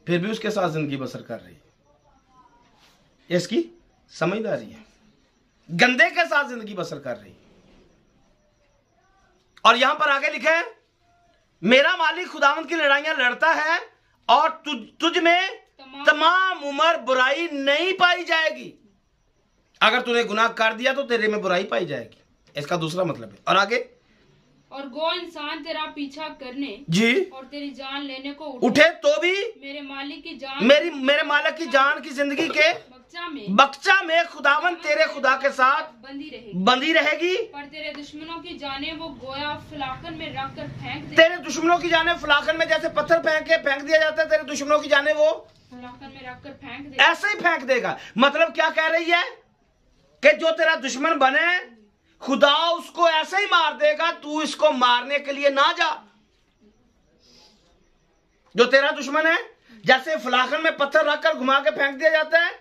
फिर भी उसके साथ जिंदगी बसर कर रही है। इसकी समझदारी है, गंदे के साथ जिंदगी बसर कर रही है। और यहां पर आगे लिखा है, मेरा मालिक खुदावंद की लड़ाइयां लड़ता है और तुझ में तमाम उम्र बुराई नहीं पाई जाएगी। अगर तूने गुनाह कर दिया तो तेरे में बुराई पाई जाएगी, इसका दूसरा मतलब है। और आगे, और गो इंसान तेरा पीछा करने जी और तेरी जान लेने को उठे तो भी मेरे मालिक की जान मेरे मालिक की जान की जिंदगी के बक्चा में खुदावन तेरे खुदा के साथ बंदी रहेगी। पर तेरे दुश्मनों की जाने वो गोया फलाखन में रख कर फेंक दे। तेरे दुश्मनों की जाने फलाखन में जैसे पत्थर फेंक दिया जाता है, तेरे दुश्मनों की जाने वो फलाखन में रख कर फेंक दे, ऐसे ही फेंक देगा। मतलब क्या कह रही है कि जो तेरा दुश्मन बने खुदा उसको ऐसे ही मार देगा, तू इसको मारने के लिए ना जा। जो तेरा दुश्मन है, जैसे फलाखन में पत्थर रखकर घुमा के फेंक दिया जाता है,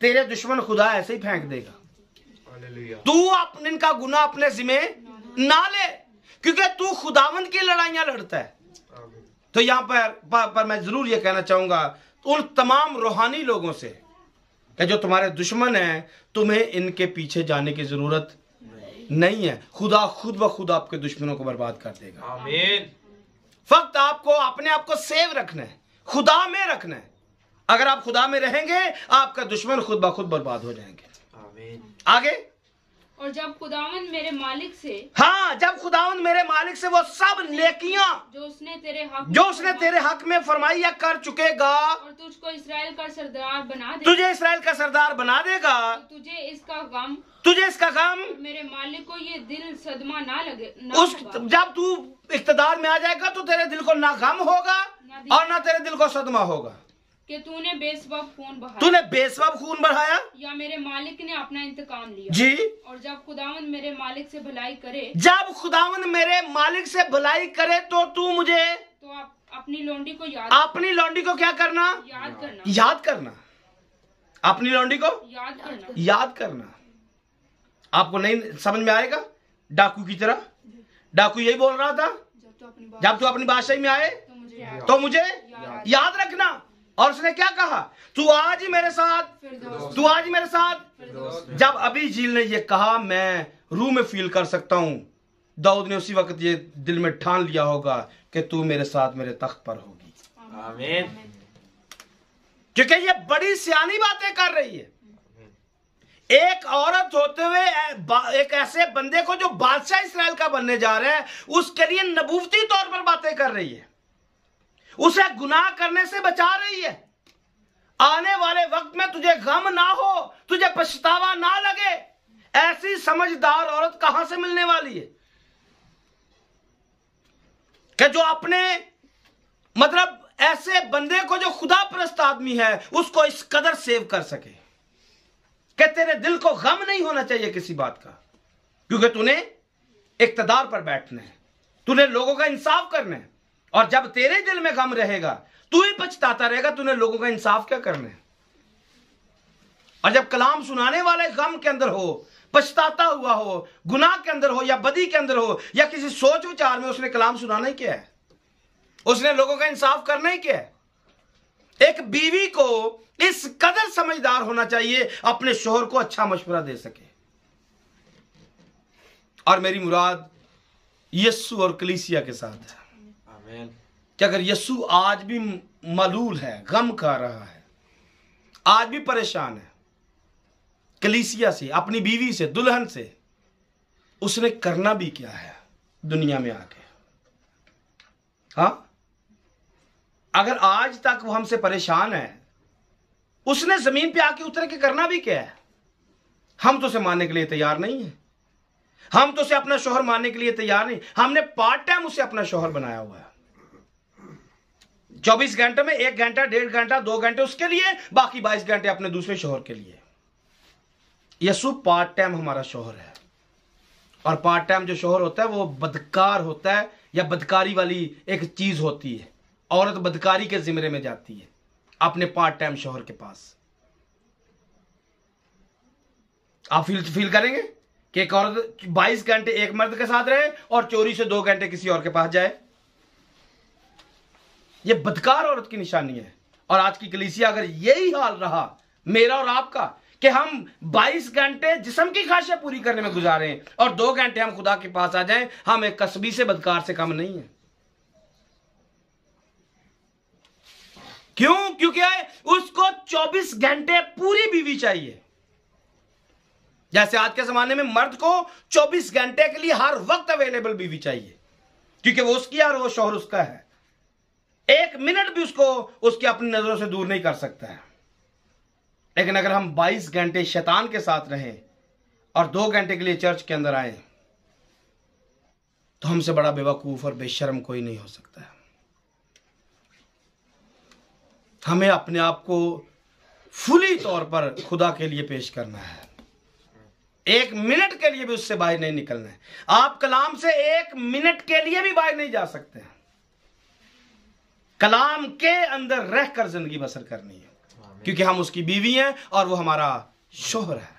तेरे दुश्मन खुदा ऐसे ही फेंक देगा। तू अपने इनका गुनाह अपने जिम्मे ना ले, क्योंकि तू खुदावंद की लड़ाइयां लड़ता है। तो यहां पर मैं जरूर यह कहना चाहूंगा उन तमाम रूहानी लोगों से कि जो तुम्हारे दुश्मन हैं, तुम्हें इनके पीछे जाने की जरूरत नहीं है। खुदा खुद ब खुद आपके दुश्मनों को बर्बाद कर देगा। आमीन। फक्त आपको अपने आप को सेव रखना है, खुदा में रखना है। अगर आप खुदा में रहेंगे, आपका दुश्मन खुद ब खुद बर्बाद हो जाएंगे। आमीन। आगे, और जब खुदावंद मेरे मालिक से, हाँ, जब खुदावंद मेरे मालिक से वो सब नेकियां जो उसने तेरे हक में फरमाई या कर चुकेगा और तुझको इसराइल का सरदार बना दे, तुझे इसराइल का सरदार बना देगा, तो तुझे इसका गम मेरे मालिक को ये दिल सदमा ना लगे जब तू इख्तिदार में आ जाएगा तो तेरे दिल को ना गम होगा और ना तेरे दिल को सदमा होगा कि तूने बेसबब खून बहाया या मेरे मालिक ने अपना इंतकाम लिया जी। और जब खुदावंद मेरे मालिक से भलाई करे तो तू मुझे अपनी लौंडी को क्या करना, याद करना। अपनी लौंडी को याद करना। आपको नहीं समझ में आएगा, डाकू की तरह डाकू यही बोल रहा था, जब तू अपनी बादशाही में आए तो मुझे याद रखना। और उसने क्या कहा, तू आज ही मेरे साथ, तू आज ही मेरे साथ। जब अभी झील ने ये कहा, मैं रूह में फील कर सकता हूं, दाऊद ने उसी वक्त ये दिल में ठान लिया होगा कि तू मेरे साथ मेरे तख्त पर होगी। आमीन। क्योंकि ये बड़ी सियानी बातें कर रही है। एक औरत होते हुए एक ऐसे बंदे को जो बादशाह इस्राएल का बनने जा रहा है, उसके लिए नबूवती तौर पर बातें कर रही है, उसे गुनाह करने से बचा रही है। आने वाले वक्त में तुझे गम ना हो, तुझे पछतावा ना लगे, ऐसी समझदार औरत कहां से मिलने वाली है कि जो अपने मतलब ऐसे बंदे को जो खुदा परस्त आदमी है उसको इस कदर सेव कर सके कि तेरे दिल को गम नहीं होना चाहिए किसी बात का, क्योंकि तूने इक्तदार पर बैठना है, तूने लोगों का इंसाफ करना है। और जब तेरे दिल में गम रहेगा, तू ही पछताता रहेगा, तूने लोगों का इंसाफ क्या करना है। और जब कलाम सुनाने वाले गम के अंदर हो, पछताता हुआ हो, गुनाह के अंदर हो या बदी के अंदर हो या किसी सोच विचार में, उसने कलाम सुनाना ही क्या है, उसने लोगों का इंसाफ करना ही क्या है। एक बीवी को इस कदर समझदार होना चाहिए अपने शोहर को अच्छा मशवरा दे सके। और मेरी मुराद यस्सु और कलीसिया के साथ है कि अगर यस्सु आज भी मलूल है, गम खा रहा है, आज भी परेशान है कलीसिया से, अपनी बीवी से, दुल्हन से, उसने करना भी क्या है दुनिया में आके। हाँ, अगर आज तक वो हमसे परेशान है, उसने जमीन पे आके उतर के करना भी क्या है। हम तो उसे मानने के लिए तैयार नहीं है, हम तो उसे अपना शोहर मानने के लिए तैयार नहीं। हमने पार्ट टाइम उसे अपना शोहर बनाया हुआ है। 24 घंटे में 1 घंटा, 1.5 घंटा, 2 घंटे उसके लिए, बाकी 22 घंटे अपने दूसरे शोहर के लिए। यीशु पार्ट टाइम हमारा शोहर है। और पार्ट टाइम जो शोहर होता है वो बदकार होता है, या बदकारी वाली एक चीज होती है। औरत बदकारी के जिम्मे में जाती है अपने पार्ट टाइम शोहर के पास। आप फील करेंगे कि एक औरत 22 घंटे एक मर्द के साथ रहे और चोरी से 2 घंटे किसी और के पास जाए। यह बदकार औरत की निशानी है। और आज की कलीसिया अगर यही हाल रहा मेरा और आपका कि हम 22 घंटे जिस्म की ख्वाहिशें पूरी करने में गुजारें और 2 घंटे हम खुदा के पास आ जाएं, हम एक कस्बी से बदकार से कम नहीं है। क्यों? क्योंकि उसको 24 घंटे पूरी बीवी चाहिए। जैसे आज के जमाने में मर्द को 24 घंटे के लिए हर वक्त अवेलेबल बीवी चाहिए, क्योंकि वो उसकी और वो शौहर उसका है। 1 मिनट भी उसको उसकी अपनी नजरों से दूर नहीं कर सकता है। लेकिन अगर हम 22 घंटे शैतान के साथ रहें और 2 घंटे के लिए चर्च के अंदर आए, तो हमसे बड़ा बेवकूफ और बेशर्म कोई नहीं हो सकता है। हमें अपने आप को फुली तौर पर खुदा के लिए पेश करना है। 1 मिनट के लिए भी उससे बाहर नहीं निकलना है। आप कलाम से 1 मिनट के लिए भी बाहर नहीं जा सकते हैं। कलाम के अंदर रहकर जिंदगी बसर करनी है, क्योंकि हम उसकी बीवी हैं और वो हमारा शोहर है।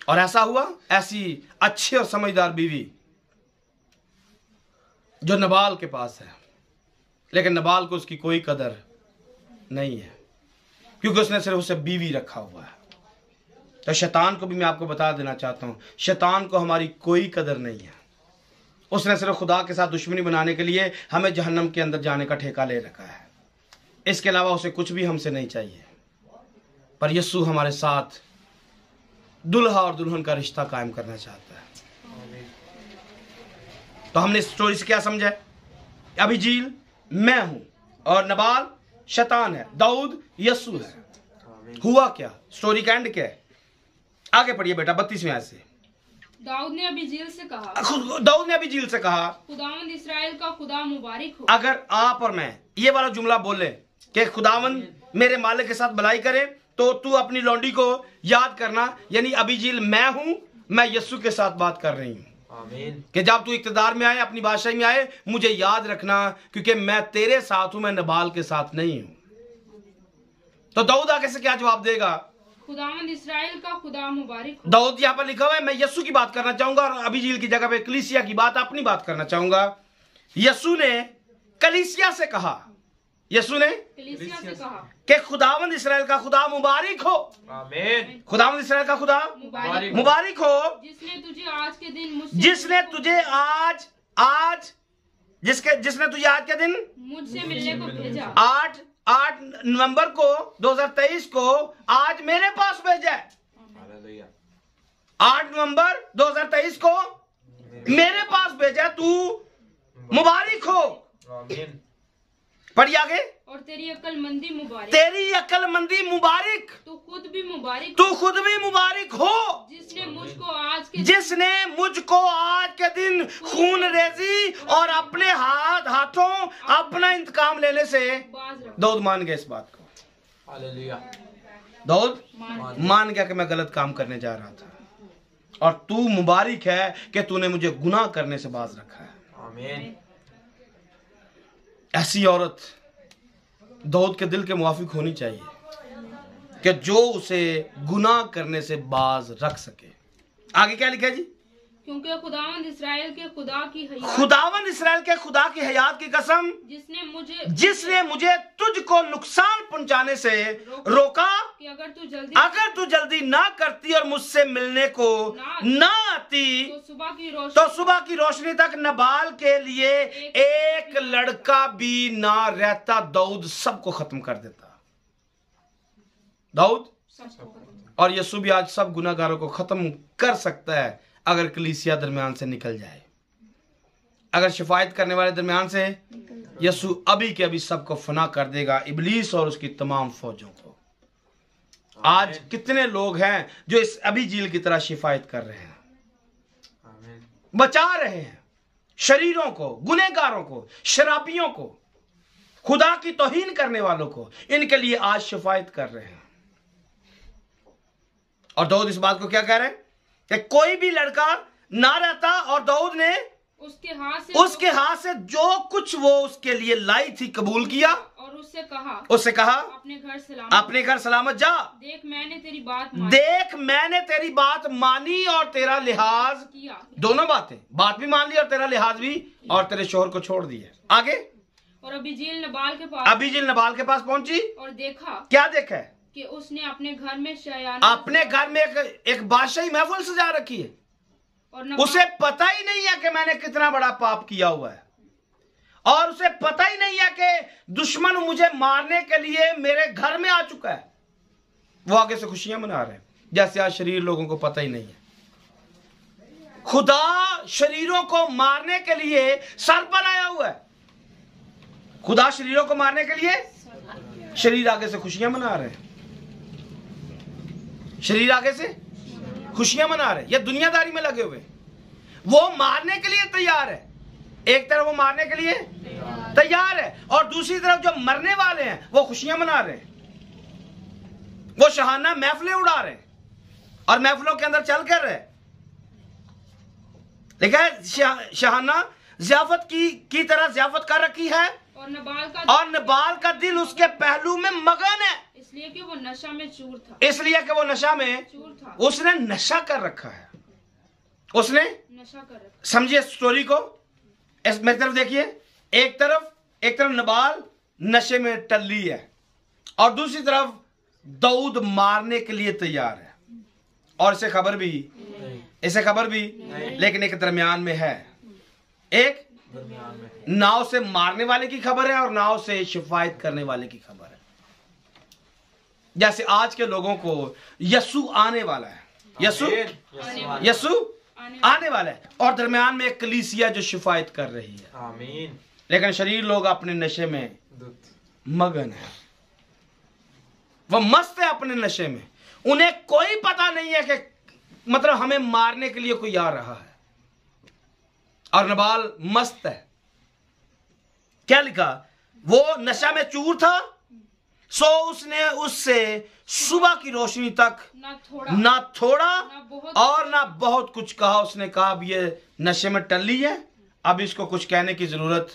और ऐसा हुआ, ऐसी अच्छी और समझदार बीवी जो नबाल के पास है, लेकिन नबाल को उसकी कोई कदर नहीं है, क्योंकि उसने सिर्फ उसे बीवी रखा हुआ है। तो शैतान को भी मैं आपको बता देना चाहता हूं, शैतान को हमारी कोई कदर नहीं है। उसने सिर्फ खुदा के साथ दुश्मनी बनाने के लिए हमें जहन्नम के अंदर जाने का ठेका ले रखा है। इसके अलावा उसे कुछ भी हमसे नहीं चाहिए। पर यीशु हमारे साथ दुल्हा और दुल्हन का रिश्ता कायम करना चाहता है। तो हमने इस स्टोरी से क्या समझा? अभी झील मैं हूं और नबाल शैतान है, दाऊद यीशु है। हुआ क्या? स्टोरी का एंड क्या है? आगे पढ़िए बेटा 32वें आयत से। दाऊद ने अभी झील से कहा, खुदावंद इस्राएल का खुदा मुबारक हो। अगर आप और मैं ये वाला जुमला बोले कि खुदावंद मेरे मालिक के साथ भलाई करे, तो तू अपनी लौंडी को याद करना, यानी अभी झील मैं हूं, मैं यीशु के साथ बात कर रही हूं। कि जब तू इक्तदार में आए, अपनी बादशाही में आए, मुझे याद रखना, क्योंकि मैं तेरे साथ हूं, मैं नबाल के साथ नहीं हूं। तो दाऊद आगे से क्या जवाब देगा? खुदावंद इस्राएल का खुदा मुबारक हो। दाऊद यहाँ पर लिखा हुआ है। मैं यीशु की बात करना चाहूंगा और अबीजील की जगह पे कलीसिया की बात, अपनी बात करना चाहूंगा। यीशु ने कलीसिया से कहा, यीशु ने कलीसिया से कहा कि खुदावंद इस्राएल का खुदा मुबारक हो। आमीन। खुदावंद इस्राएल का खुदा मुबारक हो, जिसने तुझे आज के दिन मुझसे जिसने तुझे आज के दिन मुझसे मिलने को भेजा। 8 नवंबर को 2023 को आज मेरे पास भेजा है। हालेलुया। 8 नवंबर 2023 को मेरे पास भेजा, तू मुबारक हो। आमीन। पढ़िए आगे। और तेरी अक्लमंदी मुबारक, तेरी अक्लमंदी मुबारक, तू खुद भी मुबारक, तू खुद भी मुबारक हो, जिसने मुझको आज के दिन खून रेजी और अपने हाथों अपना इंतकाम लेने से बाज रखा। दाऊद मान गया इस बात को। हालेलुया। दाऊद मान गया कि मैं गलत काम करने जा रहा था और तू मुबारक है कि तूने मुझे गुनाह करने से बाज रखा है। आमीन। ऐसी औरत दाऊद के दिल के मुवाफिक होनी चाहिए कि जो उसे गुनाह करने से बाज रख सके। आगे क्या लिखा है जी? क्योंकि खुदावंद इस्राएल के खुदा की हयात, खुदावंद इस्राएल के खुदा की हयात की कसम, जिसने मुझे तुझको नुकसान पहुंचाने से रोका कि अगर तू जल्दी ना करती और मुझसे मिलने को ना आती तो सुबह की रोशनी तक नबाल के लिए एक लड़का भी ना रहता। दाऊद सबको खत्म कर देता। दाऊद और यीशु भी आज सब गुनाहगारों को खत्म कर सकता है अगर कलीसिया दरमियान से निकल जाए, अगर शिफायत करने वाले दरमियान से। यीशु अभी के अभी सबको फना कर देगा, इब्लीस और उसकी तमाम फौजों को। आज कितने लोग हैं जो इस अबीजील की तरह शिफायत कर रहे हैं, बचा रहे हैं शरीरों को, गुनहगारों को, शराबियों को, खुदा की तौहीन करने वालों को, इनके लिए आज शिफायत कर रहे हैं। और दाऊद इस बात को क्या कह रहे हैं कि कोई भी लड़का ना रहता और दाऊद ने उसके हाथ से जो कुछ वो उसके लिए लाई थी कबूल किया और उससे कहा अपने घर सलामत जा। देख मैंने तेरी बात मानी और तेरा लिहाज किया। दोनों बातें, बात भी मान ली और तेरा लिहाज भी, और तेरे शोहर को छोड़ दिया। आगे। और अबीजील नबाल के पास पहुंची और क्या देखा है कि उसने अपने घर में एक बादशाही महफिल सजा रखी है और उसे पता ही नहीं है कि मैंने कितना बड़ा पाप किया हुआ है, और उसे पता ही नहीं है कि दुश्मन मुझे मारने के लिए मेरे घर में आ चुका है। वो आगे से खुशियां मना रहे हैं जैसे आज शरीर लोगों को पता ही नहीं है। खुदा शरीरों को मारने के लिए सर पर आया हुआ है। खुदा शरीरों को मारने के लिए शरीर आगे से खुशियां मना रहे हैं, शरीर आगे से खुशियां मना रहे हैं। ये दुनियादारी में लगे हुए, वो मारने के लिए तैयार है। एक तरफ वो मारने के लिए तैयार है और दूसरी तरफ जो मरने वाले हैं वो खुशियां मना रहे हैं, वो शहाना महफिलें उड़ा रहे हैं और महफिलों के अंदर चल कर रहे। देखा है शहाना ज़ियाफत की तरह ज़ियाफत कर रखी है और नबाल का दिल उसके पहलू में मगन है, इसलिए कि वो नशा में चूर था। उसने नशा कर रखा है, उसने नशा कर रखा। समझिए स्टोरी को, मेरी तरफ देखिए। एक तरफ नबाल नशे में टल्ली है और दूसरी तरफ दाऊद मारने के लिए तैयार है, और इसे खबर भी लेकिन एक दरमियान में है। एक नाव से मारने वाले की खबर है और नाव से शिफायत करने वाले की खबर है। जैसे आज के लोगों को यीशु आने वाला है, यीशु आने वाला है और दरमियान में एक कलीसिया जो शिफायत कर रही है। आमीन। लेकिन शरीर लोग अपने नशे में मगन है, वो मस्त है अपने नशे में। उन्हें कोई पता नहीं है कि मतलब हमें मारने के लिए कोई आ रहा है, और नबाल मस्त है। क्या लिखा? वो नशा में चूर था, सो उसने उससे सुबह की रोशनी तक ना थोड़ा और ना बहुत कुछ कहा। उसने कहा अब ये नशे में टल्ली है, अब इसको कुछ कहने की जरूरत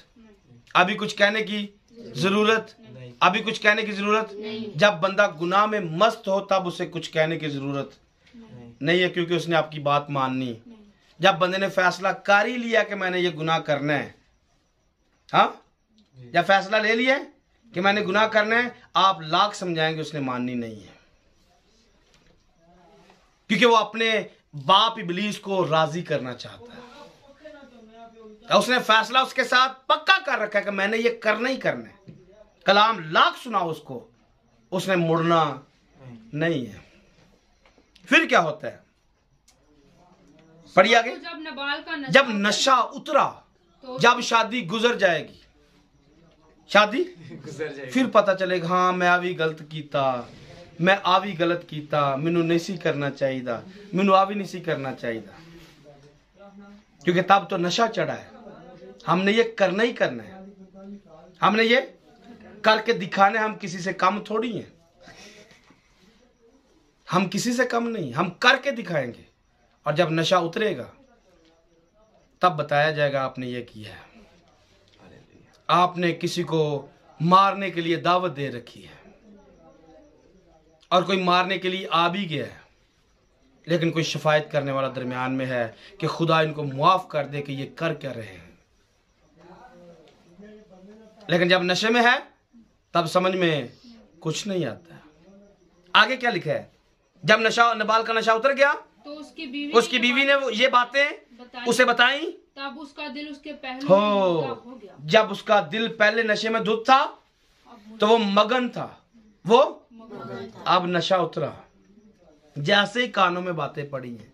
अभी कुछ कहने की जरूरत जब बंदा गुनाह में मस्त हो तब उसे कुछ कहने की जरूरत नहीं है, क्योंकि उसने आपकी बात माननी। जब बंदे ने फैसला कर ही लिया कि मैंने ये गुनाह करना है, हाँ, जब फैसला ले लिया कि मैंने गुनाह करना है, आप लाख समझाएंगे उसने माननी नहीं है, क्योंकि वो अपने बाप इबलीस को राजी करना चाहता है। उसने फैसला उसके साथ पक्का कर रखा है कि मैंने ये करना ही करना है। कलाम लाख सुना उसको, उसने मुड़ना नहीं है। फिर क्या होता है, पढ़िए आगे। जब नशा उतरा, जब शादी गुजर जाएगी, शादी गुजर जाएगी, फिर पता चलेगा हाँ मैं आ भी गलत कीता, मैं आ भी गलत कीता, मैनू नहीं सी करना चाहिए, मैनू आ भी नहीं सी करना चाहिए, क्योंकि तब तो नशा चढ़ा है। हमने ये करना ही करना है, हमने ये करके दिखाने। हम किसी से कम थोड़ी हैं, हम किसी से कम नहीं, हम करके दिखाएंगे। और जब नशा उतरेगा तब बताया जाएगा आपने ये किया है, आपने किसी को मारने के लिए दावत दे रखी है, और कोई मारने के लिए आ भी गया है, लेकिन कोई शिफायत करने वाला दरमियान में है कि खुदा इनको मुआफ कर दे कि ये कर क्या रहे हैं। लेकिन जब नशे में है तब समझ में कुछ नहीं आता है। आगे क्या लिखा है, जब नबाल का नशा उतर गया तो उसकी बीवी ने ये बातें उसे बताई, तब उसका दिल उसके पहलू हो गया। जब उसका दिल पहले नशे में धुत था तो वो मगन था, वो अब नशा उतरा। जैसे ही कानों में बातें पड़ी हैं,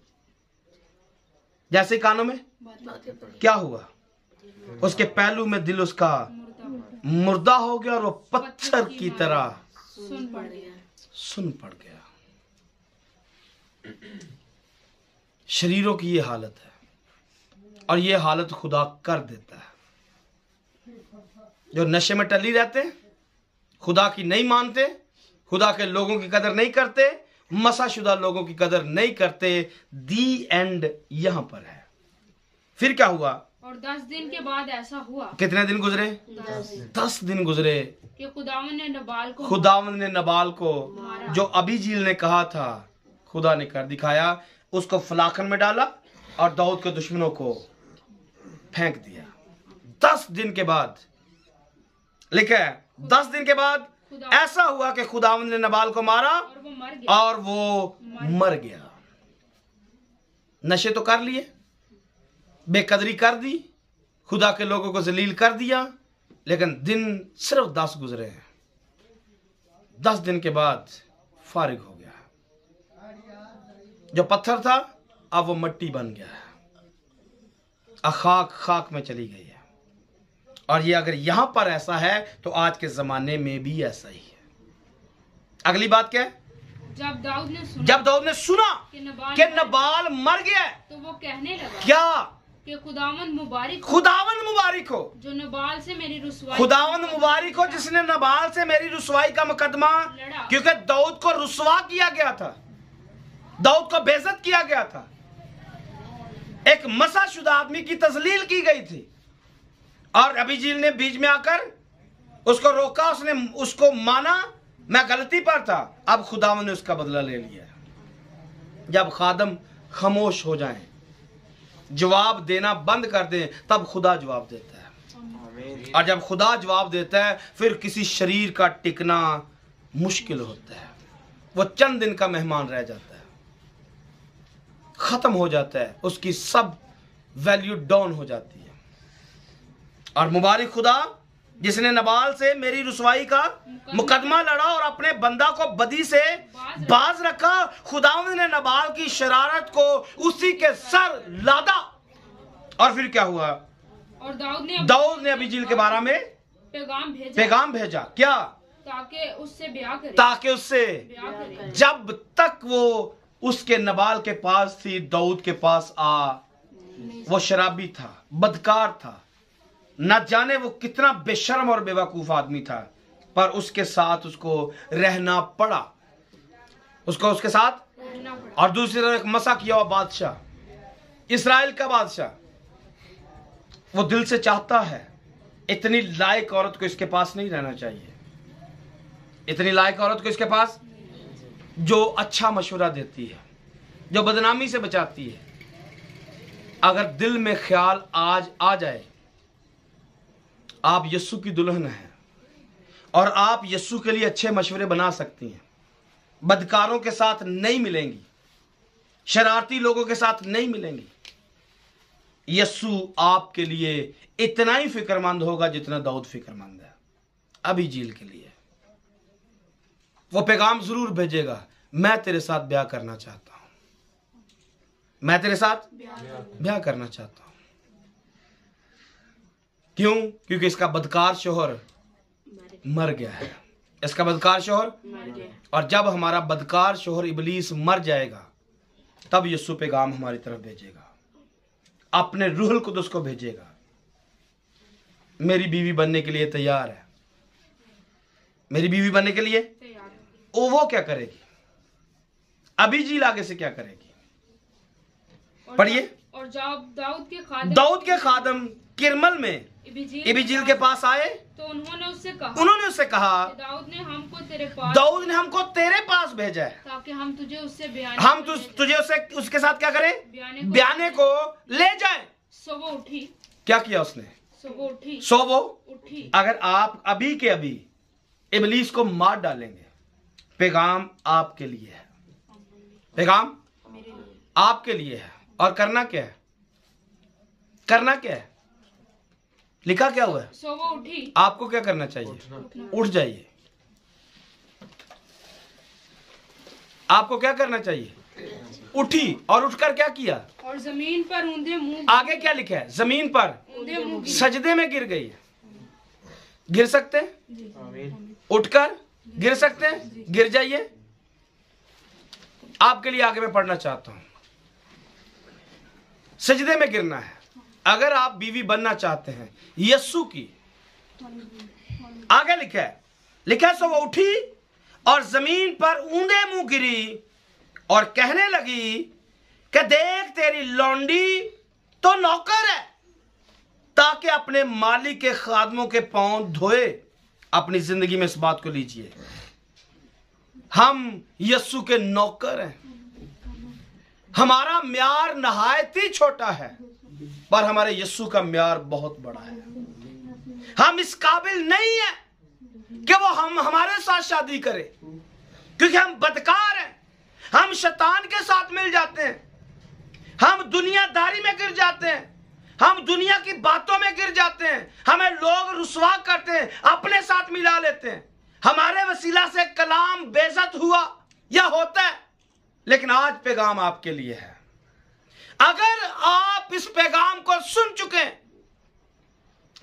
जैसे ही कानों में क्या हुआ, उसके पहलू में दिल उसका मुर्दा हो गया और वो पत्थर की तरह सुन पड़ गया। शरीरों की ये हालत है, और ये हालत खुदा कर देता है। जो नशे में टली रहते, खुदा की नहीं मानते, खुदा के लोगों की कदर नहीं करते, मसाशुदा लोगों की कदर नहीं करते, दी एंड यहां पर है। फिर क्या हुआ, और 10 दिन के बाद ऐसा हुआ। कितने दिन गुजरे, 10 दिन गुजरे कि खुदावंद ने नबाल को जो अबीजील ने कहा था खुदा ने कर दिखाया। उसको फलाखन में डाला और दाऊद के दुश्मनों को फेंक दिया। 10 दिन के बाद लिखा है, 10 दिन के बाद ऐसा हुआ कि खुदावंद ने नबाल को मारा और वो मर गया। नशे तो कर लिए, बेकदरी कर दी, खुदा के लोगों को जलील कर दिया, लेकिन दिन सिर्फ 10 गुजरे हैं। 10 दिन के बाद फारिग हो गया। जो पत्थर था अब वो मिट्टी बन गया है, खाक में चली गई है। और ये अगर यहां पर ऐसा है तो आज के जमाने में भी ऐसा ही है। अगली बात क्या है, जब दाऊद ने सुना कि नबाल मर गया है, तो वो कहने लगा क्या कि खुदावंद मुबारक हो जो नबाल से मेरी रुसवाई, खुदावंद मुबारक हो जिसने नबाल से मेरी रुसवाई का मुकदमा लड़ा। क्योंकि दाऊद को रुसवा किया गया था, दाऊद को बेइज्जत किया गया था, एक मसाशुदा आदमी की तजलील की गई थी, और अबीजील ने बीच में आकर उसको रोका, उसने उसको माना मैं गलती पर था। अब खुदावंद ने उसका बदला ले लिया। जब खादम खामोश हो जाएं, जवाब देना बंद कर दें, तब खुदा जवाब देता है। और जब खुदा जवाब देता है फिर किसी शरीर का टिकना मुश्किल होता है। वो चंद दिन का मेहमान रह जाता है, खत्म हो जाता है, उसकी सब वैल्यू डाउन हो जाती है। और मुबारक खुदा जिसने नबाल से मेरी रुसवाई का मुकदमा लड़ा और अपने बंदा को बदी से बाज रखा। खुदावंद ने नबाल की शरारत को उसी के सर लादा। और फिर क्या हुआ, और दाऊद ने अबीजील के बारे में पैगाम भेजा क्या, ताकि उससे ब्याह करे। जब तक वो उसके नबाल के पास थी, दाऊद के पास वो शराबी था, बदकार था, न जाने वो कितना बेशर्म और बेवकूफ आदमी था, पर उसके साथ उसको रहना पड़ा, उसको उसके साथ। और दूसरी तरफ एक मसा किया हुआ बादशाह, इस्राएल का बादशाह, वो दिल से चाहता है इतनी लायक औरत को इसके पास नहीं रहना चाहिए, इतनी लायक औरत को इसके पास, जो अच्छा मशवरा देती है, जो बदनामी से बचाती है। अगर दिल में ख्याल आज आ जाए आप यस्सु की दुल्हन हैं और आप यस्सु के लिए अच्छे मशवरे बना सकती हैं, बदकारों के साथ नहीं मिलेंगी, शरारती लोगों के साथ नहीं मिलेंगी। यस्सु आपके लिए इतना ही फिक्रमंद होगा जितना दाऊद फिक्रमंद है अभी झील के लिए। वो पैगाम जरूर भेजेगा, मैं तेरे साथ ब्याह करना चाहता हूं, मैं तेरे साथ ब्याह करना चाहता हूं। क्यों? क्योंकि इसका बदकार शोहर मर गया है, इसका बदकार शोहर मर गया। और जब हमारा बदकार शोहर इबलीस मर जाएगा तब यीशु पैगाम हमारी तरफ भेजेगा, अपने रूहुल कुदस को भेजेगा, मेरी बीवी बनने के लिए तैयार है, मेरी बीवी बनने के लिए वो क्या करेगी? अभी झील आगे से क्या करेगी? पढ़िए। और जब दाऊद के खादम किरमल में इबीजील के पास आए तो उन्होंने उससे कहा दाऊद ने हमको तेरे पास भेजा है ताकि हम तुझे उसके साथ क्या करें? ब्याने को ले जाए। सो वो उठी। क्या किया उसने? सो वो उठी। अगर आप अभी के अभी इबलीस को मार डालेंगे, पैगाम आपके लिए है, पैगाम आपके लिए है। और करना क्या है? करना क्या है? लिखा क्या हुआ है? सो वो उठी। आपको क्या करना चाहिए? उठ जाइए। आपको क्या करना चाहिए? उठी। और उठकर क्या किया? और जमीन पर ऊंधे मुंह। आगे क्या लिखा है? जमीन पर ऊंधे मुंह सजदे में गिर गई। गिर सकते हैं? उठकर गिर सकते हैं? गिर जाइए। आपके लिए आगे मैं पढ़ना चाहता हूं। सजदे में गिरना है। अगर आप बीवी बनना चाहते हैं यस्सु की, आगे लिखा है सो वो उठी और जमीन पर ऊंधे मुंह गिरी और कहने लगी कि देख तेरी लौंडी तो नौकर है, ताकि अपने मालिक के खादमों के पांव धोए। अपनी जिंदगी में इस बात को लीजिए, हम यस्सु के नौकर हैं। हमारा म्यार नहायत ही छोटा है, पर हमारे यस्सु का म्यार बहुत बड़ा है। हम इस काबिल नहीं है कि वो हमारे साथ शादी करे, क्योंकि हम बदकार हैं, हम शैतान के साथ मिल जाते हैं, हम दुनियादारी में गिर जाते हैं, हम दुनिया की बातों में गिर जाते हैं, हमें लोग रुसवा करते हैं, अपने साथ मिला लेते हैं। हमारे वसीला से कलाम बेइज्जत हुआ या होता है, लेकिन आज पैगाम आपके लिए है। अगर आप इस पैगाम को सुन चुके,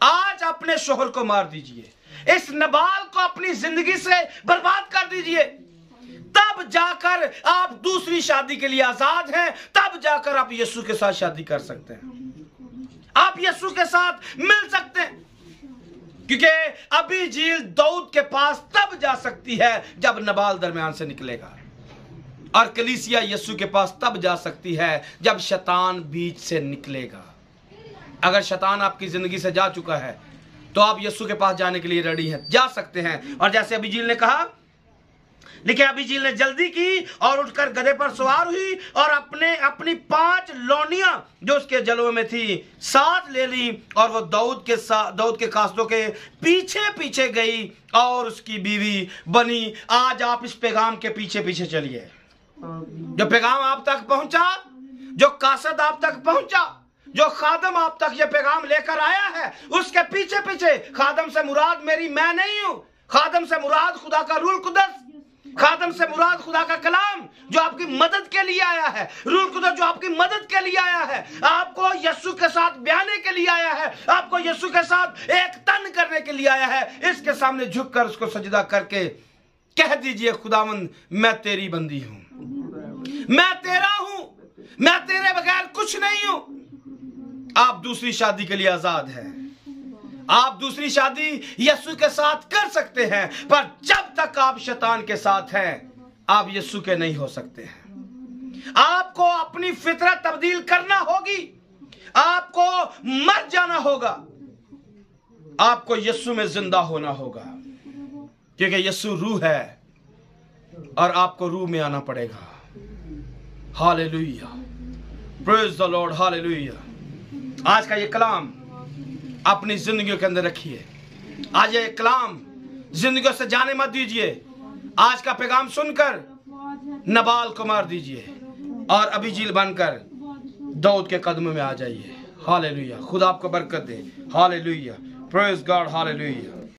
आज अपने शोहर को मार दीजिए, इस नबाल को अपनी जिंदगी से बर्बाद कर दीजिए, तब जाकर आप दूसरी शादी के लिए आजाद हैं, तब जाकर आप यीशु के साथ शादी कर सकते हैं, आप यीशु के साथ मिल सकते हैं। क्योंकि अभी झील दाऊद के पास तब जा सकती है जब नबाल दरमियान से निकलेगा, और कलीसिया यीशु के पास तब जा सकती है जब शैतान बीच से निकलेगा। अगर शैतान आपकी जिंदगी से जा चुका है तो आप यीशु के पास जाने के लिए रेडी हैं, जा सकते हैं। और जैसे अभी झील ने कहा, लिखे अभी झील ने जल्दी की और उठकर गधे पर सवार हुई और अपनी 5 लौंडियां जो उसके जलवे में थी साथ ले ली, और वो दाऊद के कासलों के पीछे पीछे गई और उसकी बीवी बनी। आज आप इस पैगाम के पीछे पीछे चलिए। जो पैगाम आप तक पहुंचा, जो कासद आप तक पहुंचा, जो खादम आप तक ये पैगाम लेकर आया है, उसके पीछे पीछे। खादम से मुराद मेरी मैं नहीं हूं, खादम से मुराद खुदा का रूह कुदस, खादम से मुराद खुदा का कलाम जो आपकी मदद के लिए आया है, रूह कुदस जो आपकी मदद के लिए आया है, आपको यीशु के साथ ब्याने के लिए आया है, आपको यीशु के साथ एक तन करने के लिए आया है। इसके सामने झुककर उसको सजदा करके कह दीजिए, खुदावंद मैं तेरी बंदी हूं, मैं तेरा हूं, मैं तेरे बगैर कुछ नहीं हूं। आप दूसरी शादी के लिए आजाद हैं, आप दूसरी शादी यीशु के साथ कर सकते हैं, पर जब तक आप शैतान के साथ हैं आप यीशु के नहीं हो सकते हैं। आपको अपनी फितरत तब्दील करना होगी, आपको मर जाना होगा, आपको यीशु में जिंदा होना होगा। क्योंकि यीशु रूह है और आपको रूह में आना पड़ेगा। Hallelujah, praise the Lord, hallelujah. आज का ये कलाम अपनी जिंदगियों के अंदर रखिए। आज ये कलाम जिंदगियों से जाने मत दीजिए। आज का पैगाम सुनकर नबाल को मार दीजिए और अबीजील बनकर दाऊद के कदमों में आ जाइए। हालेलुया, खुदा आपको बरकत दे। Hallelujah, praise God, hallelujah.